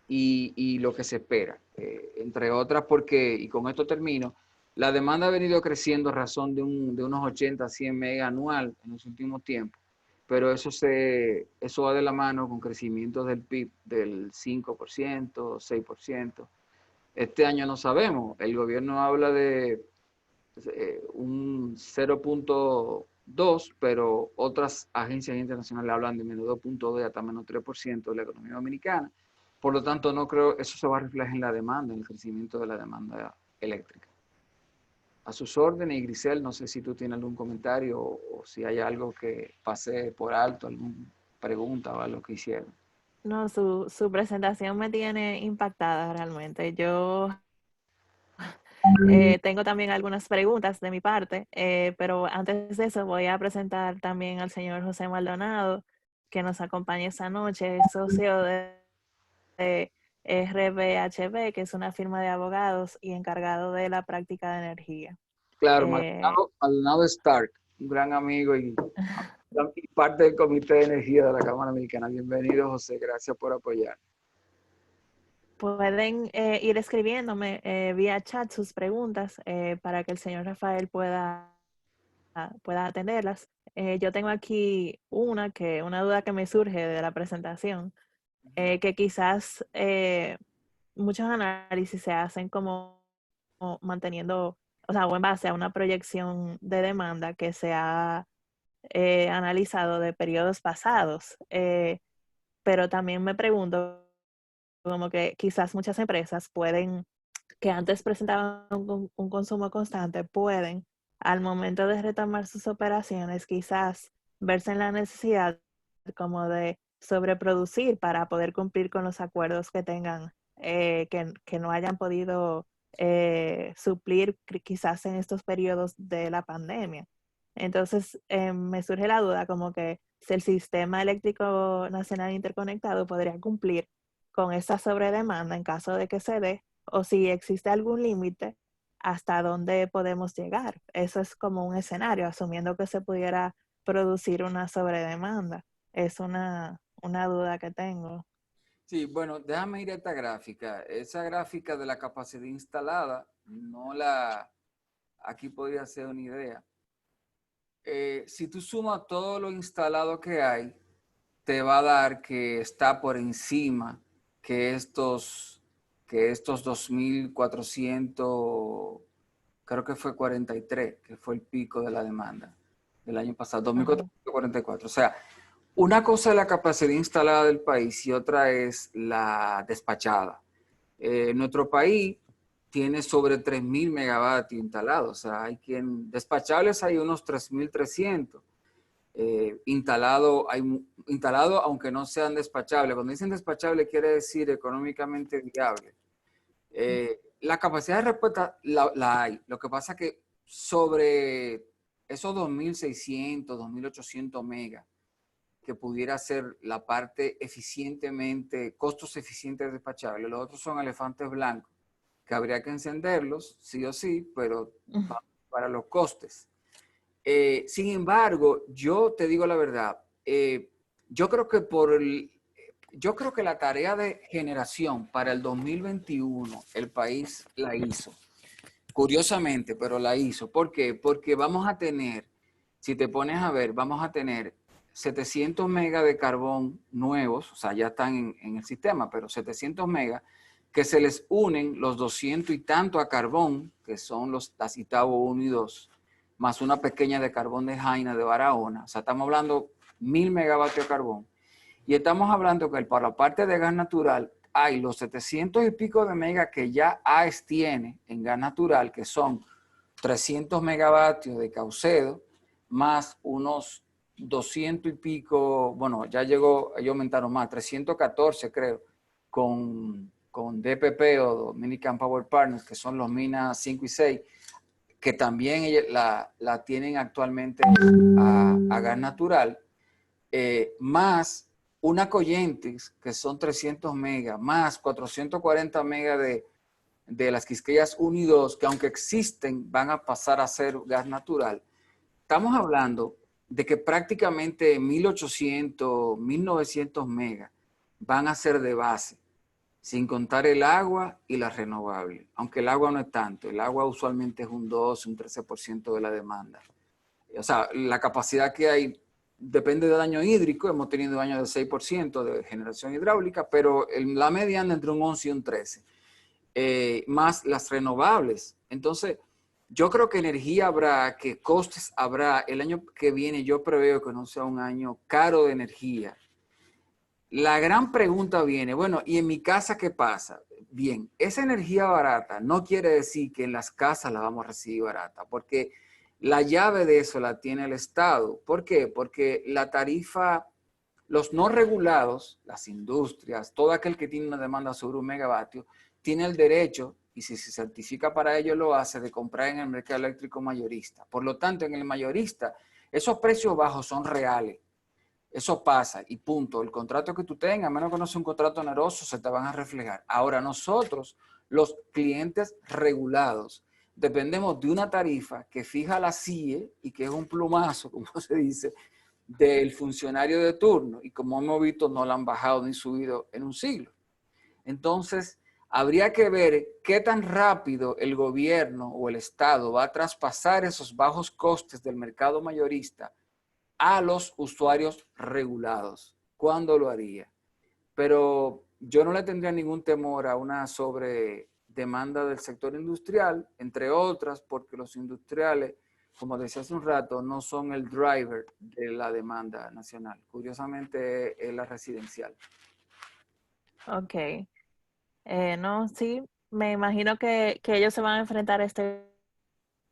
y lo que se espera, entre otras porque, y con esto termino, la demanda ha venido creciendo a razón de unos 80 a 100 megas anual en los últimos tiempos, pero eso va de la mano con crecimientos del PIB del 5%, 6%. Este año no sabemos, el gobierno habla de un 0.2, pero otras agencias internacionales hablan de menos 2.2 hasta menos 3% de la economía dominicana. Por lo tanto, no creo eso se va a reflejar en la demanda, en el crecimiento de la demanda eléctrica. A sus órdenes, y Grisel, no sé si tú tienes algún comentario o si hay algo que pase por alto, alguna pregunta o algo que hicieron. No, su presentación me tiene impactada realmente. Yo tengo también algunas preguntas de mi parte, pero antes de eso voy a presentar también al señor José Maldonado, que nos acompaña esta noche, es socio de RBHB, que es una firma de abogados y encargado de la práctica de energía. Claro, Eh, Maldonado Stark, un gran amigo y parte del Comité de Energía de la Cámara Americana. Bienvenido, José, gracias por apoyar. pueden ir escribiéndome vía chat sus preguntas para que el señor Rafael pueda atenderlas. Yo tengo aquí una duda que me surge de la presentación, que quizás muchos análisis se hacen como manteniendo, o sea, o en base a una proyección de demanda que se ha analizado de periodos pasados. Pero también me pregunto, como que quizás muchas empresas pueden, que antes presentaban un consumo constante, pueden, al momento de retomar sus operaciones, quizás verse en la necesidad como de sobreproducir para poder cumplir con los acuerdos que tengan, que no hayan podido suplir quizás en estos periodos de la pandemia. Entonces, me surge la duda como que si el sistema eléctrico nacional interconectado podría cumplir con esa sobredemanda en caso de que se dé, o si existe algún límite hasta dónde podemos llegar. Eso es como un escenario, asumiendo que se pudiera producir una sobredemanda. Es una duda que tengo. Sí, bueno, déjame ir a esta gráfica. Esa gráfica de la capacidad instalada, no la, aquí podría ser una idea. Si tú sumas todo lo instalado que hay, te va a dar que está por encima que estos 2.400, creo que fue 43, que fue el pico de la demanda del año pasado, Ajá. 2.444. O sea, una cosa es la capacidad instalada del país y otra es la despachada. Nuestro país tiene sobre 3.000 megavatios instalados. O sea, despachables hay unos 3.300. Instalado, aunque no sean despachables. Cuando dicen despachable quiere decir económicamente viable. La capacidad de respuesta la hay. Lo que pasa es que sobre esos 2.600, 2.800 megas, que pudiera ser la parte eficientemente, costos eficientes despachables. Los otros son elefantes blancos, que habría que encenderlos, sí o sí, pero para los costes. Sin embargo, yo te digo la verdad, yo creo que yo creo que la tarea de generación para el 2021 el país la hizo. Curiosamente, pero la hizo. ¿Por qué? Porque vamos a tener, si te pones a ver, vamos a tener 700 megas de carbón nuevos, o sea, ya están en el sistema, pero 700 megas, que se les unen los 200 y tanto a carbón, que son los Tacitabo 1 y 2, más una pequeña de carbón de Jaina de Barahona. O sea, estamos hablando 1.000 megavatios de carbón. Y estamos hablando que para la parte de gas natural hay los 700 y pico de megas que ya AES tiene en gas natural, que son 300 megavatios de Caucedo, más unos 200 y pico, bueno, ya llegó, ellos aumentaron más, 314 creo, con DPP o Dominican Power Partners, que son los minas 5 y 6, que también la tienen actualmente a gas natural, más una Coyentes, que son 300 megas, más 440 megas de las Quisqueyas 1 y 2, que aunque existen, van a pasar a ser gas natural. Estamos hablando de que prácticamente 1.800, 1.900 megas van a ser de base, sin contar el agua y la renovable. Aunque el agua no es tanto, el agua usualmente es un 2, un 13% de la demanda. O sea, la capacidad que hay depende del daño hídrico. Hemos tenido años de 6% de generación hidráulica, pero la media anda entre un 11 y un 13. Más las renovables. Entonces, yo creo que energía habrá, que costes habrá. El año que viene yo preveo que no sea un año caro de energía. La gran pregunta viene, bueno, ¿y en mi casa qué pasa? Bien, esa energía barata no quiere decir que en las casas la vamos a recibir barata, porque la llave de eso la tiene el Estado. ¿Por qué? Porque la tarifa, los no regulados, las industrias, todo aquel que tiene una demanda sobre un megavatio, tiene el derecho, y si se certifica para ello lo hace, de comprar en el mercado eléctrico mayorista. Por lo tanto, en el mayorista, esos precios bajos son reales. Eso pasa y punto. El contrato que tú tengas, a menos que no sea un contrato oneroso, se te van a reflejar. Ahora nosotros, los clientes regulados, dependemos de una tarifa que fija la CIE y que es un plumazo, como se dice, del funcionario de turno. Y como hemos visto, no la han bajado ni subido en un siglo. Entonces, Habría que ver qué tan rápido el gobierno o el Estado va a traspasar esos bajos costes del mercado mayorista a los usuarios regulados. ¿Cuándo lo haría? Pero yo no le tendría ningún temor a una sobredemanda del sector industrial, entre otras, porque los industriales, como decía hace un rato, no son el driver de la demanda nacional. Curiosamente, es la residencial. Ok. No, sí, me imagino que ellos se van a enfrentar a este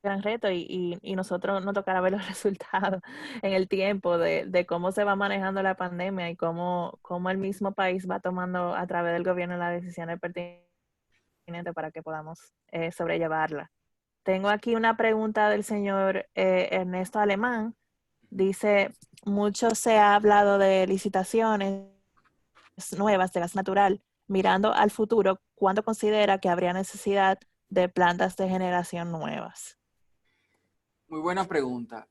gran reto y nosotros nos tocará ver los resultados en el tiempo de cómo se va manejando la pandemia y cómo el mismo país va tomando a través del gobierno las decisiones pertinentes para que podamos sobrellevarla. Tengo aquí una pregunta del señor Ernesto Alemán. Dice, mucho se ha hablado de licitaciones nuevas de gas natural. Mirando al futuro, ¿cuándo considera que habría necesidad de plantas de generación nuevas? Muy buena pregunta.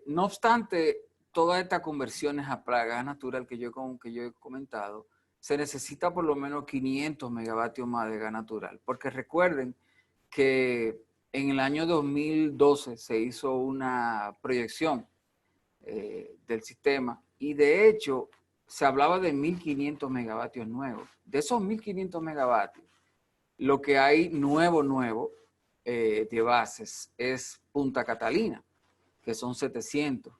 No obstante, todas estas conversiones a gas natural que yo he comentado, se necesita por lo menos 500 megavatios más de gas natural. Porque recuerden que en el año 2012 se hizo una proyección del sistema y de hecho se hablaba de 1.500 megavatios nuevos. De esos 1.500 megavatios, lo que hay nuevo de bases es Punta Catalina, que son 700,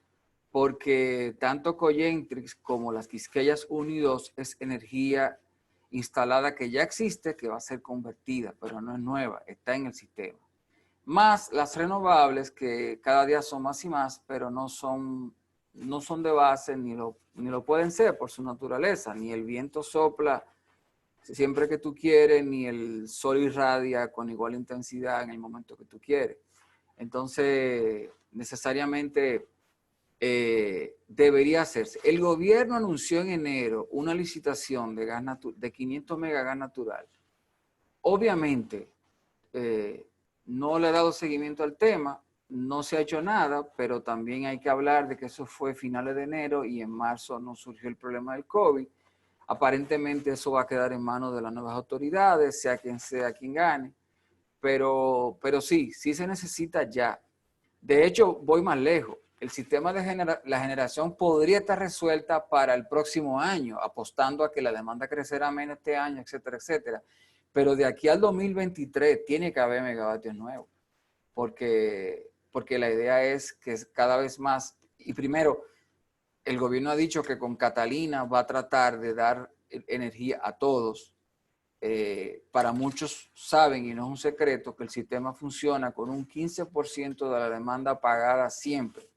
porque tanto Cogentrix como las Quisqueyas 1 y 2 es energía instalada que ya existe, que va a ser convertida, pero no es nueva, está en el sistema. Más las renovables, que cada día son más y más, pero no son de base, ni lo pueden ser por su naturaleza, ni el viento sopla siempre que tú quieres, ni el sol irradia con igual intensidad en el momento que tú quieres. Entonces, necesariamente debería hacerse. El gobierno anunció en enero una licitación de 500 mega gas natural. Obviamente, no le ha dado seguimiento al tema, no se ha hecho nada, pero también hay que hablar de que eso fue finales de enero y en marzo no surgió el problema del COVID. Aparentemente eso va a quedar en manos de las nuevas autoridades, sea quien gane, pero sí se necesita ya. De hecho, voy más lejos. El sistema de la generación podría estar resuelta para el próximo año, apostando a que la demanda crecerá menos este año, etcétera, etcétera. Pero de aquí al 2023 tiene que haber megavatios nuevos, porque la idea es que cada vez más, y primero, el gobierno ha dicho que con Catalina va a tratar de dar energía a todos. Para muchos saben, y no es un secreto, que el sistema funciona con un 15% de la demanda pagada siempre.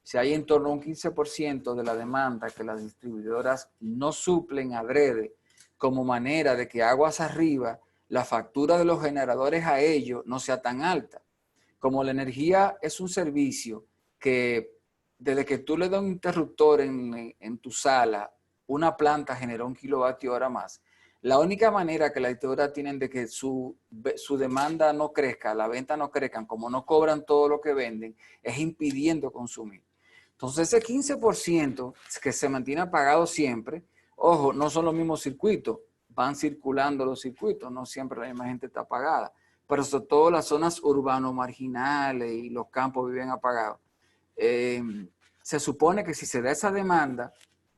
Si hay en torno a un 15% de la demanda que las distribuidoras no suplen adrede como manera de que aguas arriba, la factura de los generadores a ellos no sea tan alta. Como la energía es un servicio que desde que tú le das un interruptor en tu sala, una planta genera 1 kWh más. La única manera que las distribuidoras tienen de que su demanda no crezca, la venta no crezca, como no cobran todo lo que venden, es impidiendo consumir. Entonces ese 15% que se mantiene apagado siempre, ojo, no son los mismos circuitos, van circulando los circuitos, no siempre la misma gente está apagada, pero sobre todo las zonas urbanos marginales y los campos viven apagados. Se supone que si se da esa demanda,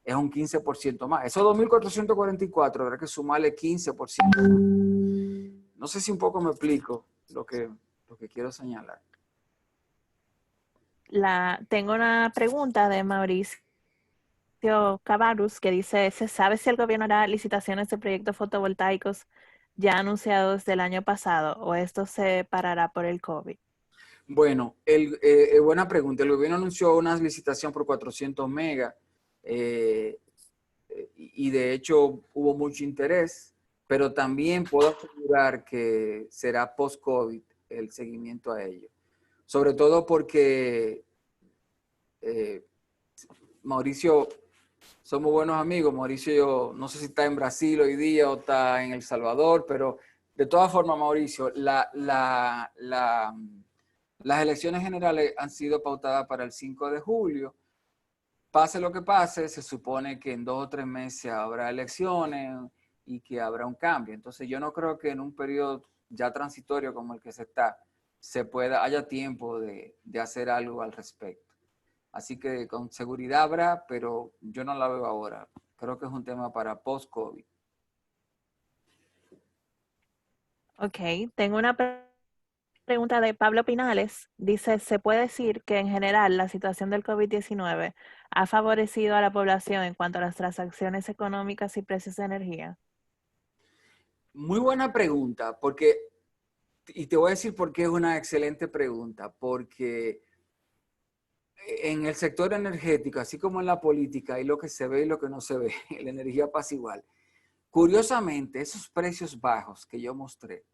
es un 15% más. Esos 2.444 habrá que sumarle 15% más. No sé si un poco me explico lo que quiero señalar. Tengo una pregunta de Mauricio Cabarrus que dice, ¿se sabe si el gobierno hará licitaciones de proyectos fotovoltaicos ya anunciados del año pasado o esto se parará por el COVID? Bueno, buena pregunta. El gobierno anunció una licitación por 400 megas y de hecho hubo mucho interés, pero también puedo asegurar que será post-COVID el seguimiento a ello. Sobre todo porque Mauricio, somos buenos amigos. Mauricio, yo no sé si está en Brasil hoy día o está en El Salvador, pero de todas formas, Mauricio, las elecciones generales han sido pautadas para el 5 de julio. Pase lo que pase, se supone que en 2 o 3 meses habrá elecciones. y que habrá un cambio. Entonces yo no creo que en un periodo ya transitorio como el que se está, haya tiempo de hacer algo al respecto. Así que con seguridad habrá, pero yo no la veo ahora. Creo que es un tema para post-COVID. Ok, tengo una pregunta de Pablo Pinales. Dice, ¿se puede decir que en general la situación del COVID-19 ha favorecido a la población en cuanto a las transacciones económicas y precios de energía? Muy buena pregunta, y te voy a decir por qué es una excelente pregunta, porque en el sector energético, así como en la política, hay lo que se ve y lo que no se ve. La energía pasa igual. Curiosamente, esos precios bajos que yo mostré,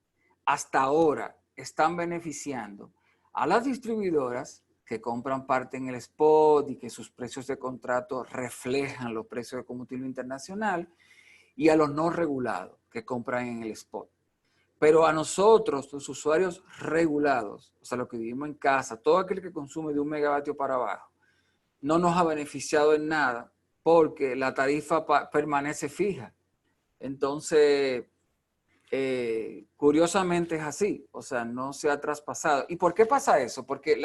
hasta ahora están beneficiando a las distribuidoras que compran parte en el spot y que sus precios de contrato reflejan los precios de combustible internacional, y a los no regulados que compran en el spot. Pero a nosotros, los usuarios regulados, o sea, los que vivimos en casa, todo aquel que consume de 1 megavatio para abajo, no nos ha beneficiado en nada porque la tarifa permanece fija. Entonces, curiosamente es así, o sea, no se ha traspasado. ¿Y por qué pasa eso? Porque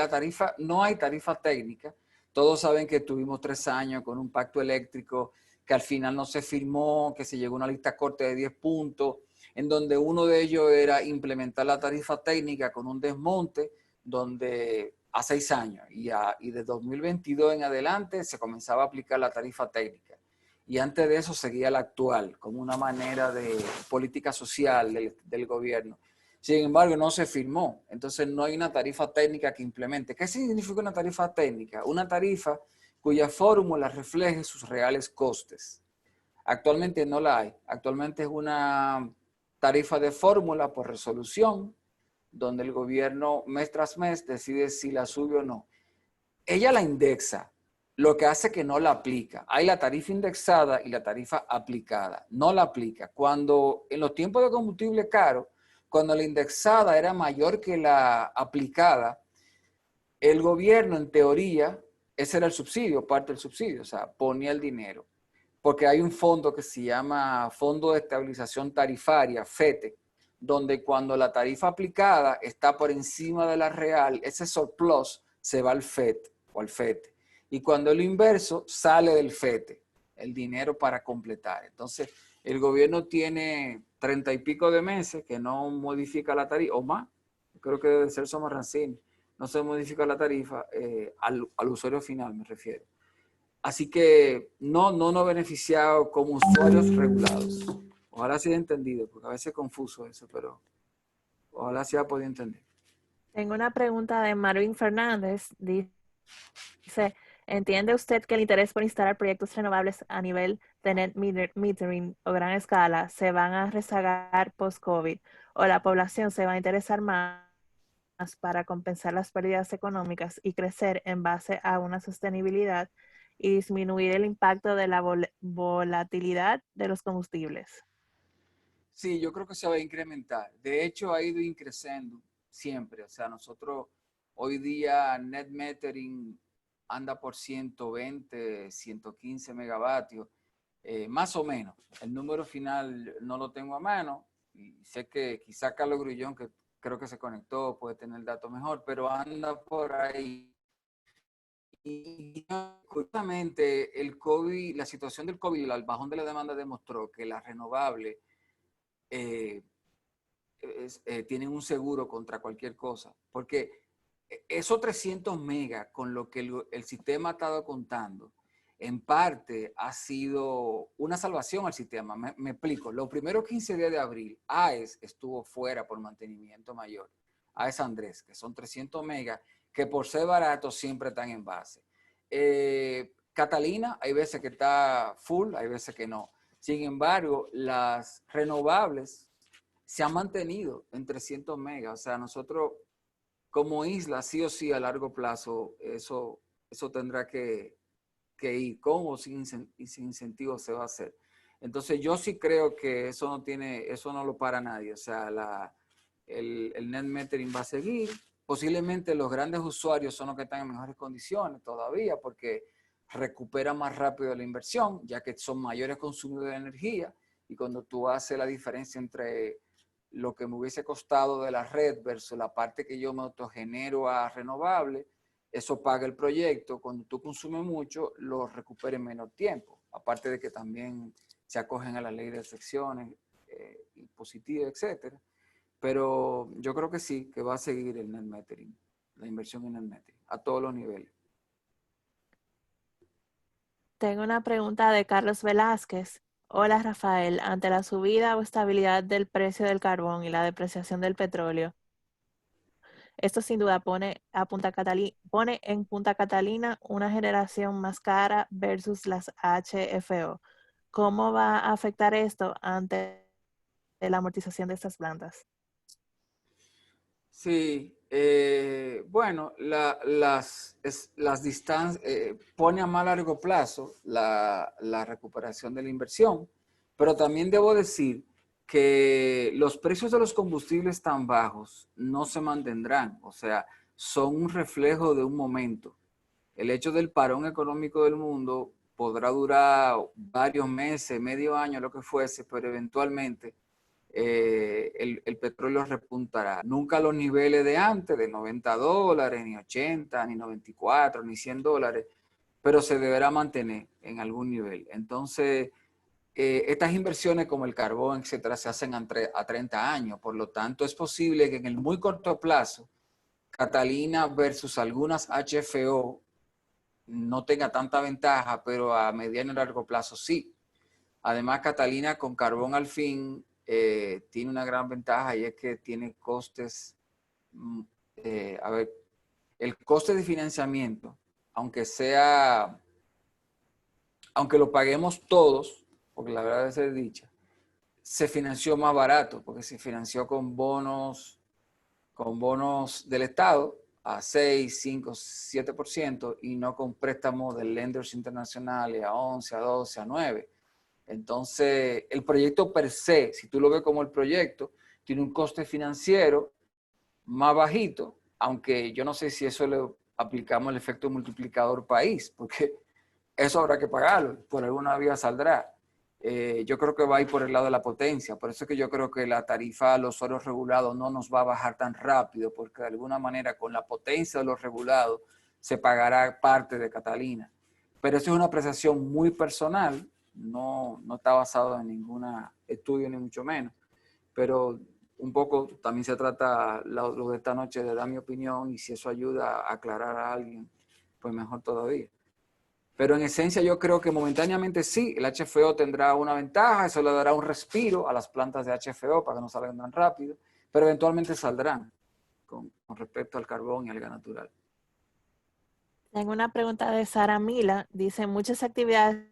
no hay tarifa técnica. Todos saben que tuvimos 3 años con un pacto eléctrico que al final no se firmó, que se llegó a una lista corta de 10 puntos, en donde uno de ellos era implementar la tarifa técnica con un desmonte, donde a 6 años y de 2022 en adelante se comenzaba a aplicar la tarifa técnica. Y antes de eso seguía la actual, como una manera de política social del gobierno. Sin embargo, no se firmó. Entonces, no hay una tarifa técnica que implemente. ¿Qué significa una tarifa técnica? Una tarifa cuya fórmula refleje sus reales costes. Actualmente no la hay. Actualmente es una tarifa de fórmula por resolución, donde el gobierno mes tras mes decide si la sube o no. Ella la indexa, lo que hace que no la aplica. Hay la tarifa indexada y la tarifa aplicada. No la aplica. Cuando en los tiempos de combustible caro, cuando la indexada era mayor que la aplicada, el gobierno en teoría, ese era el subsidio, parte del subsidio, o sea, ponía el dinero. Porque hay un fondo que se llama Fondo de Estabilización Tarifaria, FETE, donde cuando la tarifa aplicada está por encima de la real, ese surplus se va al FET o al FETE. Y cuando es lo inverso, sale del FETE, el dinero para completar. Entonces, el gobierno tiene 30 y pico de meses que no modifica la tarifa, o más, creo que debe ser Somarrancini, no se modifica la tarifa al usuario final, me refiero. Así que no nos ha beneficiado como usuarios regulados. Ojalá se haya entendido, porque a veces es confuso eso, pero ojalá se haya podido entender. Tengo una pregunta de Marvin Fernández. Dice, ¿entiende usted que el interés por instalar proyectos renovables a nivel de net metering o gran escala se van a rezagar post-COVID o la población se va a interesar más para compensar las pérdidas económicas y crecer en base a una sostenibilidad y disminuir el impacto de la volatilidad de los combustibles? Sí, yo creo que se va a incrementar. De hecho, ha ido increciendo siempre. O sea, nosotros hoy día net metering anda por 120, 115 megavatios, más o menos. El número final no lo tengo a mano y sé que quizá Carlos Grullón, que creo que se conectó, puede tener el dato mejor, pero anda por ahí. Y curiosamente, el COVID, la situación del COVID, el bajón de la demanda demostró que las renovables eh, tienen un seguro contra cualquier cosa, porque esos 300 megas con lo que el sistema ha estado contando, en parte ha sido una salvación al sistema. Me explico, los primeros 15 días de abril, AES estuvo fuera por mantenimiento mayor, AES Andrés, que son 300 megas, que por ser barato siempre están en base. Catalina, hay veces que está full, hay veces que no. Sin embargo, las renovables se han mantenido en 300 megas. O sea, nosotros como isla, sí o sí a largo plazo, eso tendrá que ir con o sin incentivo se va a hacer. Entonces yo sí creo que eso no lo para nadie. O sea, el net metering va a seguir. Posiblemente los grandes usuarios son los que están en mejores condiciones todavía porque recuperan más rápido la inversión, ya que son mayores consumidores de energía. y cuando tú haces la diferencia entre lo que me hubiese costado de la red versus la parte que yo me autogenero a renovable, eso paga el proyecto. Cuando tú consumes mucho, lo recuperas en menor tiempo. Aparte de que también se acogen a la ley de excepciones positivas, etcétera. Pero yo creo que sí, que va a seguir el net metering, la inversión en net metering, a todos los niveles. Tengo una pregunta de Carlos Velázquez. Hola Rafael, ante la subida o estabilidad del precio del carbón y la depreciación del petróleo, esto sin duda pone en Punta Catalina una generación más cara versus las HFO. ¿Cómo va a afectar esto ante la amortización de estas plantas? Sí, bueno, las distancias, pone a más largo plazo la recuperación de la inversión, pero también debo decir que los precios de los combustibles tan bajos no se mantendrán, o sea, son un reflejo de un momento. El hecho del parón económico del mundo podrá durar varios meses, medio año, lo que fuese, pero eventualmente el petróleo repuntará. Nunca a los niveles de antes, de $90, ni 80, ni 94, ni $100, pero se deberá mantener en algún nivel. Entonces, estas inversiones como el carbón, etcétera, se hacen a 30 años. Por lo tanto, es posible que en el muy corto plazo, Catalina versus algunas HFO no tenga tanta ventaja, pero a mediano y largo plazo sí. Además, Catalina con carbón al fin tiene una gran ventaja y es que tiene costes, a ver, el coste de financiamiento, aunque lo paguemos todos, porque la verdad es dicha, se financió más barato, porque se financió con bonos del Estado a 6, 5, 7% y no con préstamos de lenders internacionales a 11, a 12, a 9. Entonces, el proyecto per se, si tú lo ves como el proyecto, tiene un coste financiero más bajito, aunque yo no sé si eso le aplicamos el efecto multiplicador país, porque eso habrá que pagarlo, por alguna vía saldrá. Yo creo que va a ir por el lado de la potencia, por eso es que yo creo que la tarifa a los suelos regulados no nos va a bajar tan rápido, porque de alguna manera con la potencia de los regulados se pagará parte de Catalina. Pero eso es una apreciación muy personal, no está basado en ningún estudio ni mucho menos, pero un poco también se trata lo de esta noche de dar mi opinión y si eso ayuda a aclarar a alguien, pues mejor todavía. Pero en esencia yo creo que momentáneamente sí, el HFO tendrá una ventaja, eso le dará un respiro a las plantas de HFO para que no salgan tan rápido, pero eventualmente saldrán con respecto al carbón y al gas natural. Tengo una pregunta de Sara Mila. Dice, muchas actividades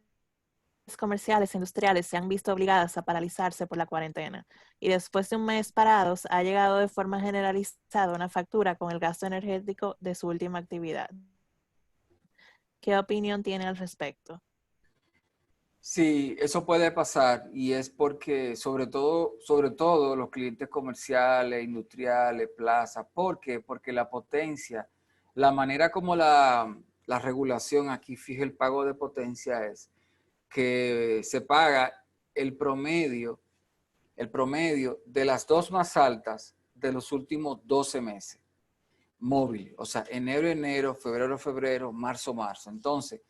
comerciales e industriales se han visto obligadas a paralizarse por la cuarentena y después de un mes parados ha llegado de forma generalizada una factura con el gasto energético de su última actividad. ¿Qué opinión tiene al respecto? Sí, eso puede pasar y es porque sobre todo los clientes comerciales, industriales, plazas, ¿por qué? Porque la potencia, la manera como la regulación aquí fija el pago de potencia es que se paga el promedio, el promedio de las dos más altas de los últimos 12 meses, móvil, o sea, enero, febrero, marzo. Entonces,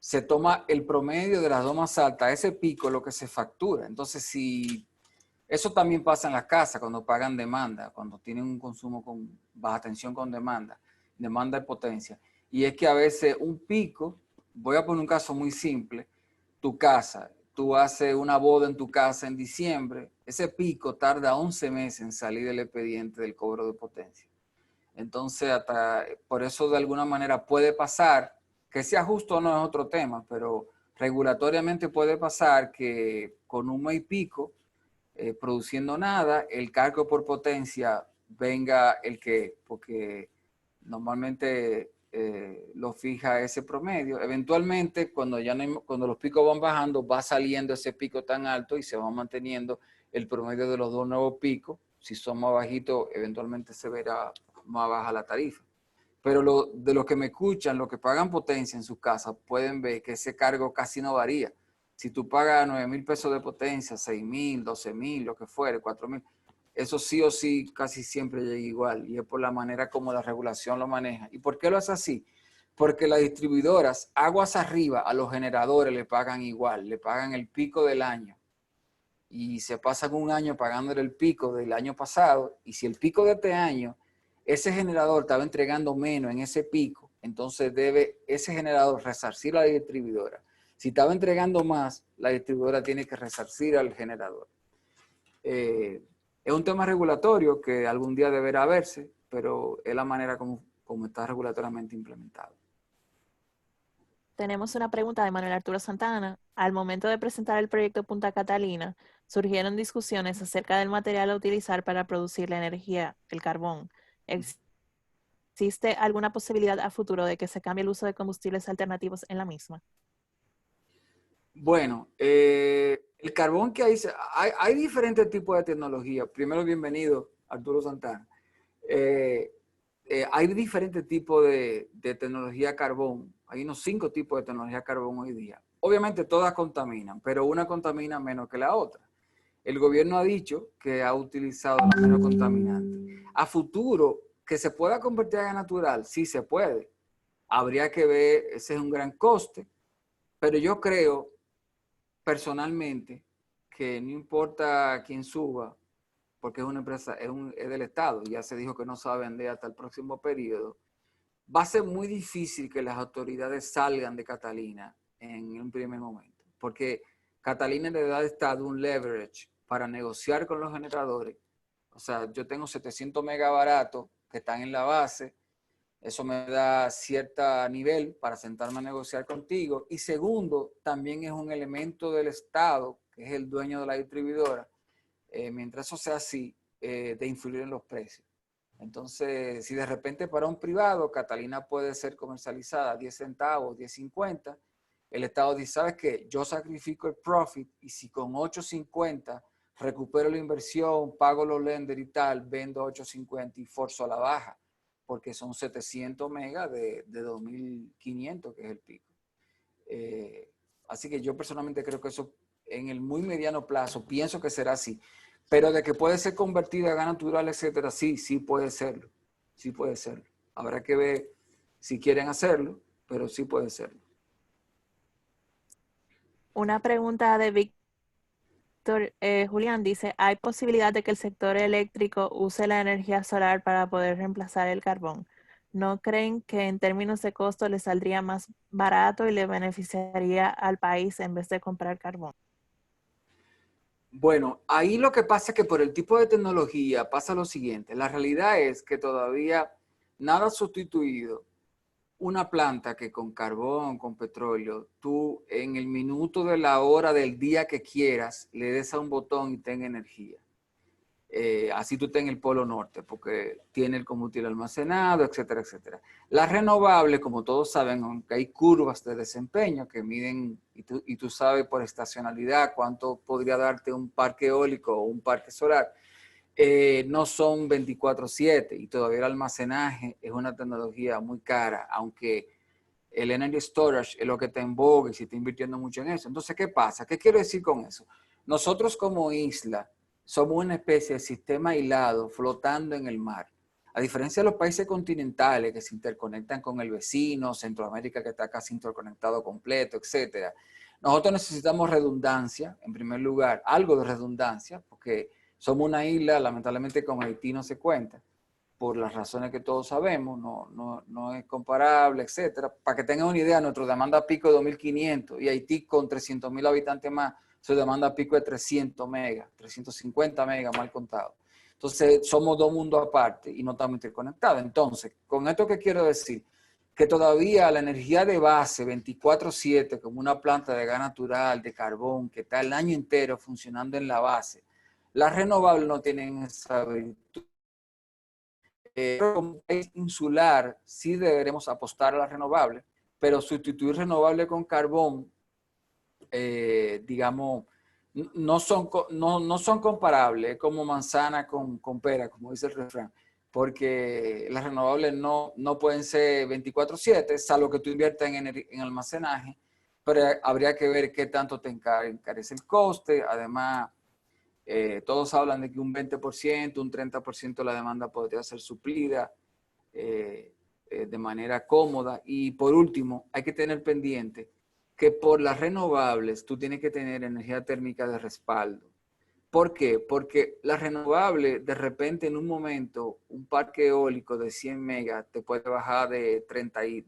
se toma el promedio de las dos más altas, ese pico lo que se factura. Entonces, si eso también pasa en las casas cuando pagan demanda, cuando tienen un consumo con baja tensión con demanda de potencia. Y es que a veces un pico, voy a poner un caso muy simple, tu casa, tú haces una boda en tu casa en diciembre, ese pico tarda 11 meses en salir del expediente del cobro de potencia. Entonces, por eso de alguna manera puede pasar, que sea justo o no es otro tema, pero regulatoriamente puede pasar que con un mes y pico, produciendo nada, el cargo por potencia venga porque normalmente lo fija ese promedio. Eventualmente, cuando los picos van bajando, va saliendo ese pico tan alto y se va manteniendo el promedio de los dos nuevos picos. Si son más bajitos, eventualmente se verá más baja la tarifa. Pero de los que me escuchan, los que pagan potencia en sus casas, pueden ver que ese cargo casi no varía. Si tú pagas 9,000 pesos de potencia, 6,000, 12,000, lo que fuere, 4,000, eso sí o sí casi siempre llega igual, y es por la manera como la regulación lo maneja. ¿Y por qué lo hace así? Porque las distribuidoras, aguas arriba, a los generadores le pagan igual, le pagan el pico del año. Y se pasan un año pagándole el pico del año pasado, y si el pico de este año, ese generador estaba entregando menos en ese pico, entonces debe ese generador resarcir a la distribuidora. Si estaba entregando más, la distribuidora tiene que resarcir al generador. Es un tema regulatorio que algún día deberá verse, pero es la manera como está regulatoriamente implementado. Tenemos una pregunta de Manuel Arturo Santana. Al momento de presentar el proyecto Punta Catalina, surgieron discusiones acerca del material a utilizar para producir la energía, el carbón. ¿Existe alguna posibilidad a futuro de que se cambie el uso de combustibles alternativos en la misma? Bueno, el carbón que hay diferentes tipos de tecnología. Primero, bienvenido, Arturo Santana. Hay diferentes tipos de tecnología carbón. Hay unos 5 tipos de tecnología carbón hoy día. Obviamente todas contaminan, pero una contamina menos que la otra. El gobierno ha dicho que ha utilizado la menos contaminante. A futuro, que se pueda convertir en gas natural, sí se puede. Habría que ver, ese es un gran coste, pero yo creo personalmente que no importa quién suba, porque es una empresa, es del Estado, ya se dijo que no se va a vender hasta el próximo periodo, va a ser muy difícil que las autoridades salgan de Catalina en un primer momento, porque Catalina le da al Estado un leverage para negociar con los generadores. O sea, yo tengo 700 megas baratos que están en la base, eso me da cierto nivel para sentarme a negociar contigo. Y segundo, también es un elemento del Estado, que es el dueño de la distribuidora, mientras eso sea así, de influir en los precios. Entonces, si de repente para un privado Catalina puede ser comercializada a 10 centavos, 10.50, el Estado dice, ¿sabes qué? Yo sacrifico el profit y si con 8.50 recupero la inversión, pago los lenders y tal, vendo 8.50 y forzo a la baja, porque son 700 megas de 2.500, que es el pico. Así que yo personalmente creo que eso en el muy mediano plazo pienso que será así. Pero de que puede ser convertida a gas natural, etcétera, sí, sí puede serlo. Sí puede serlo. Habrá que ver si quieren hacerlo, pero sí puede serlo. Una pregunta de Víctor Julián dice, ¿hay posibilidad de que el sector eléctrico use la energía solar para poder reemplazar el carbón? ¿No creen que en términos de costo le saldría más barato y le beneficiaría al país en vez de comprar carbón? Bueno, ahí lo que pasa es que por el tipo de tecnología pasa lo siguiente. La realidad es que todavía nada ha sustituido una planta que con carbón, con petróleo, tú en el minuto de la hora del día que quieras, le des a un botón y tenga energía. Así tú estás en el polo norte, porque tiene el combustible almacenado, etcétera, etcétera. Las renovables, como todos saben, aunque hay curvas de desempeño que miden, y tú sabes por estacionalidad cuánto podría darte un parque eólico o un parque solar, no son 24/7 y todavía el almacenaje es una tecnología muy cara, aunque el energy storage es lo que está en boga y se está invirtiendo mucho en eso. Entonces, ¿qué pasa? ¿Qué quiero decir con eso? Nosotros como isla somos una especie de sistema aislado flotando en el mar. A diferencia de los países continentales que se interconectan con el vecino, Centroamérica que está casi interconectado completo, etcétera. Nosotros necesitamos redundancia, en primer lugar, algo de redundancia, porque somos una isla, lamentablemente con Haití no se cuenta, por las razones que todos sabemos, no es comparable, etcétera. Para que tengan una idea, nuestra demanda pico es 2.500 y Haití con 300.000 habitantes más, su demanda pico es 300 megas, 350 megas mal contado. Entonces, somos dos mundos aparte y no estamos interconectados. Entonces, con esto que quiero decir, que todavía la energía de base 24/7, como una planta de gas natural, de carbón, que está el año entero funcionando en la base, las renovables no tienen esa virtud. Como un país insular, sí deberemos apostar a las renovables, pero sustituir renovable con carbón, digamos, no son comparables, es como manzana con pera, como dice el refrán, porque las renovables no pueden ser 24/7, salvo que tú inviertas en almacenaje, pero habría que ver qué tanto te encarece el coste. Además, todos hablan de que un 20%, un 30% de la demanda podría ser suplida de manera cómoda. Y por último, hay que tener pendiente que por las renovables tú tienes que tener energía térmica de respaldo. ¿Por qué? Porque las renovables, de repente en un momento, un parque eólico de 100 megas te puede bajar de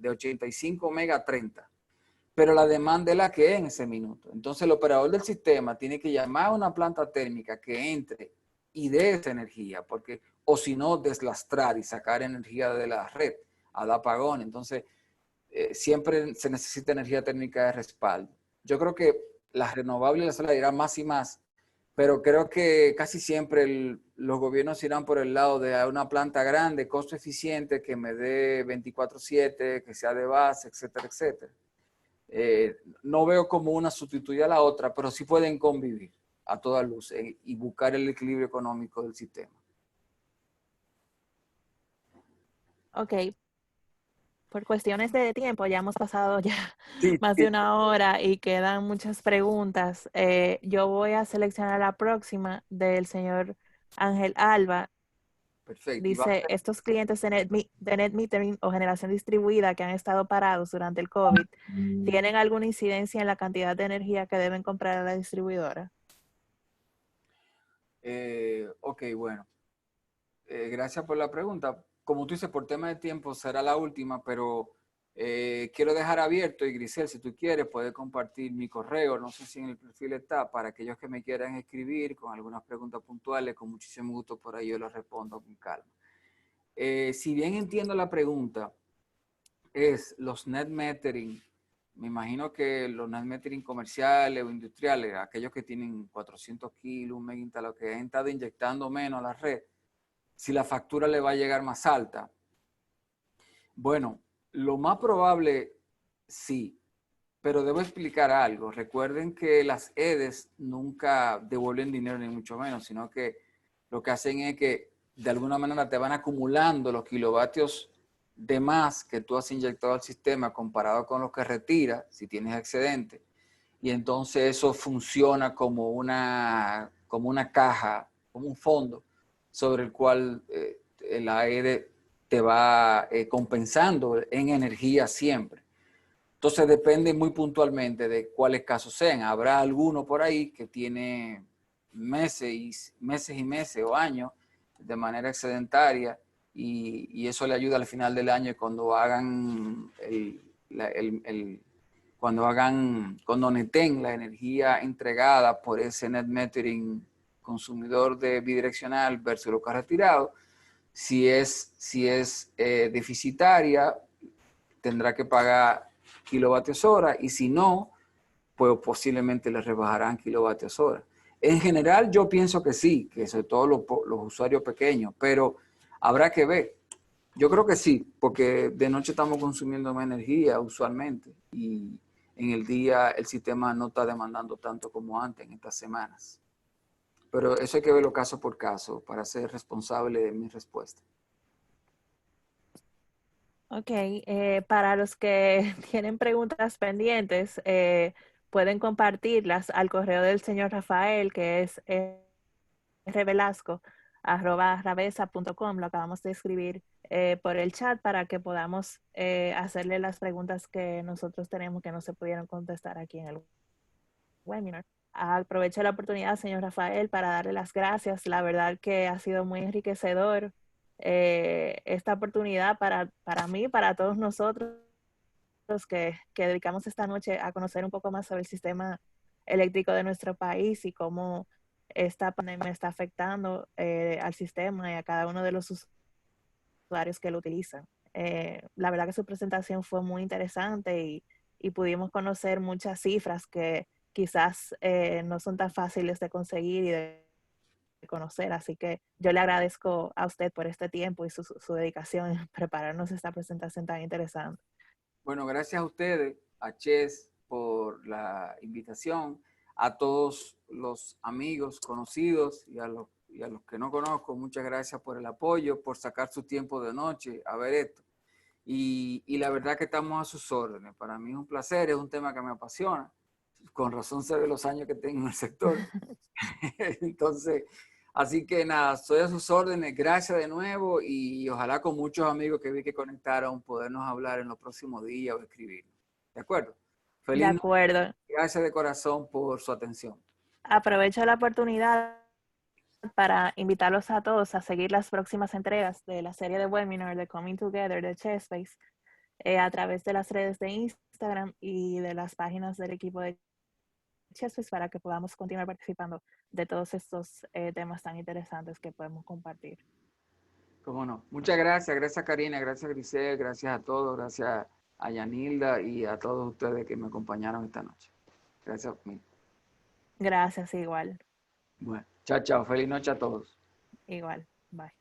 85 megas a 30, pero la demanda es la que es en ese minuto. Entonces el operador del sistema tiene que llamar a una planta térmica que entre y dé esa energía, porque, o si no, deslastrar y sacar energía de la red a dar apagón. Entonces, siempre se necesita energía térmica de respaldo. Yo creo que las renovables las irán más y más, pero creo que casi siempre los gobiernos irán por el lado de una planta grande, costo eficiente, que me dé 24/7, que sea de base, etcétera, etcétera. No veo como una sustituye a la otra, pero sí pueden convivir a toda luz y buscar el equilibrio económico del sistema. Ok, por cuestiones de tiempo, ya hemos pasado ya Sí, más sí, de una hora y quedan muchas preguntas. Yo voy a seleccionar la próxima del señor Ángel Alba. perfecto. Y va a Dice, ser, estos clientes de net metering o generación distribuida que han estado parados durante el COVID, ¿tienen alguna incidencia en la cantidad de energía que deben comprar a la distribuidora? ok, bueno. Gracias por la pregunta. Como tú dices, por tema de tiempo será la última, pero quiero dejar abierto, y Grisel, si tú quieres, puedes compartir mi correo, no sé si en el perfil está, para aquellos que me quieran escribir con algunas preguntas puntuales, con muchísimo gusto por ahí yo les respondo con calma. Si bien entiendo la pregunta, es los net metering, me imagino que los net metering comerciales o industriales, aquellos que tienen 400 kilos, un mega lo que han estado inyectando menos a la red, si la factura le va a llegar más alta. Bueno, lo más probable sí, pero debo explicar algo. Recuerden que las EDES nunca devuelven dinero ni mucho menos, sino que lo que hacen es que de alguna manera te van acumulando los kilovatios de más que tú has inyectado al sistema comparado con los que retiras, si tienes excedente. Y entonces eso funciona como una caja, como un fondo sobre el cual la EDE te va compensando en energía siempre. Entonces depende muy puntualmente de cuáles casos sean. Habrá alguno por ahí que tiene meses y meses o años de manera excedentaria y eso le ayuda al final del año cuando hagan cuando neten la energía entregada por ese net metering consumidor de bidireccional versus lo que ha retirado. Si es deficitaria, tendrá que pagar kilovatios hora y si no, pues posiblemente le rebajarán kilovatios hora. En general yo pienso que sí, que sobre todo los usuarios pequeños, pero habrá que ver. Yo creo que sí, porque de noche estamos consumiendo más energía usualmente y en el día el sistema no está demandando tanto como antes en estas semanas. Pero eso hay que verlo caso por caso para ser responsable de mi respuesta. Ok, para los que tienen preguntas pendientes, pueden compartirlas al correo del señor Rafael, que es rvelasco@ravesa.com. Lo acabamos de escribir por el chat para que podamos hacerle las preguntas que nosotros tenemos que no se pudieron contestar aquí en el webinar. Aprovecho la oportunidad, señor Rafael, para darle las gracias. La verdad que ha sido muy enriquecedor esta oportunidad para mí, para todos nosotros que dedicamos esta noche a conocer un poco más sobre el sistema eléctrico de nuestro país y cómo esta pandemia está afectando al sistema y a cada uno de los usuarios que lo utilizan. La verdad que su presentación fue muy interesante y pudimos conocer muchas cifras que quizás no son tan fáciles de conseguir y de conocer. Así que yo le agradezco a usted por este tiempo y su dedicación en prepararnos esta presentación tan interesante. Bueno, gracias a ustedes, a Ches, por la invitación, a todos los amigos, conocidos y a los que no conozco, muchas gracias por el apoyo, por sacar su tiempo de noche a ver esto. y la verdad que estamos a sus órdenes. Para mí es un placer, es un tema que me apasiona. Con razón se ve los años que tengo en el sector. Entonces, así que nada, estoy a sus órdenes. Gracias de nuevo y ojalá con muchos amigos que vi que conectaron podernos hablar en los próximos días o escribir. ¿De acuerdo? De Feliz noche. acuerdo. Gracias de corazón por su atención. Aprovecho la oportunidad para invitarlos a todos a seguir las próximas entregas de la serie de webinar de Coming Together de Chesspace a través de las redes de Instagram y de las páginas del equipo de Chesspace para que podamos continuar participando de todos estos temas tan interesantes que podemos compartir. Cómo no. Muchas gracias. Gracias, Karina. Gracias, Grisel. Gracias a todos. Gracias a Yanilda y a todos ustedes que me acompañaron esta noche. Gracias a mí. Gracias, igual. Bueno, chao, chao. Feliz noche a todos. Igual. Bye.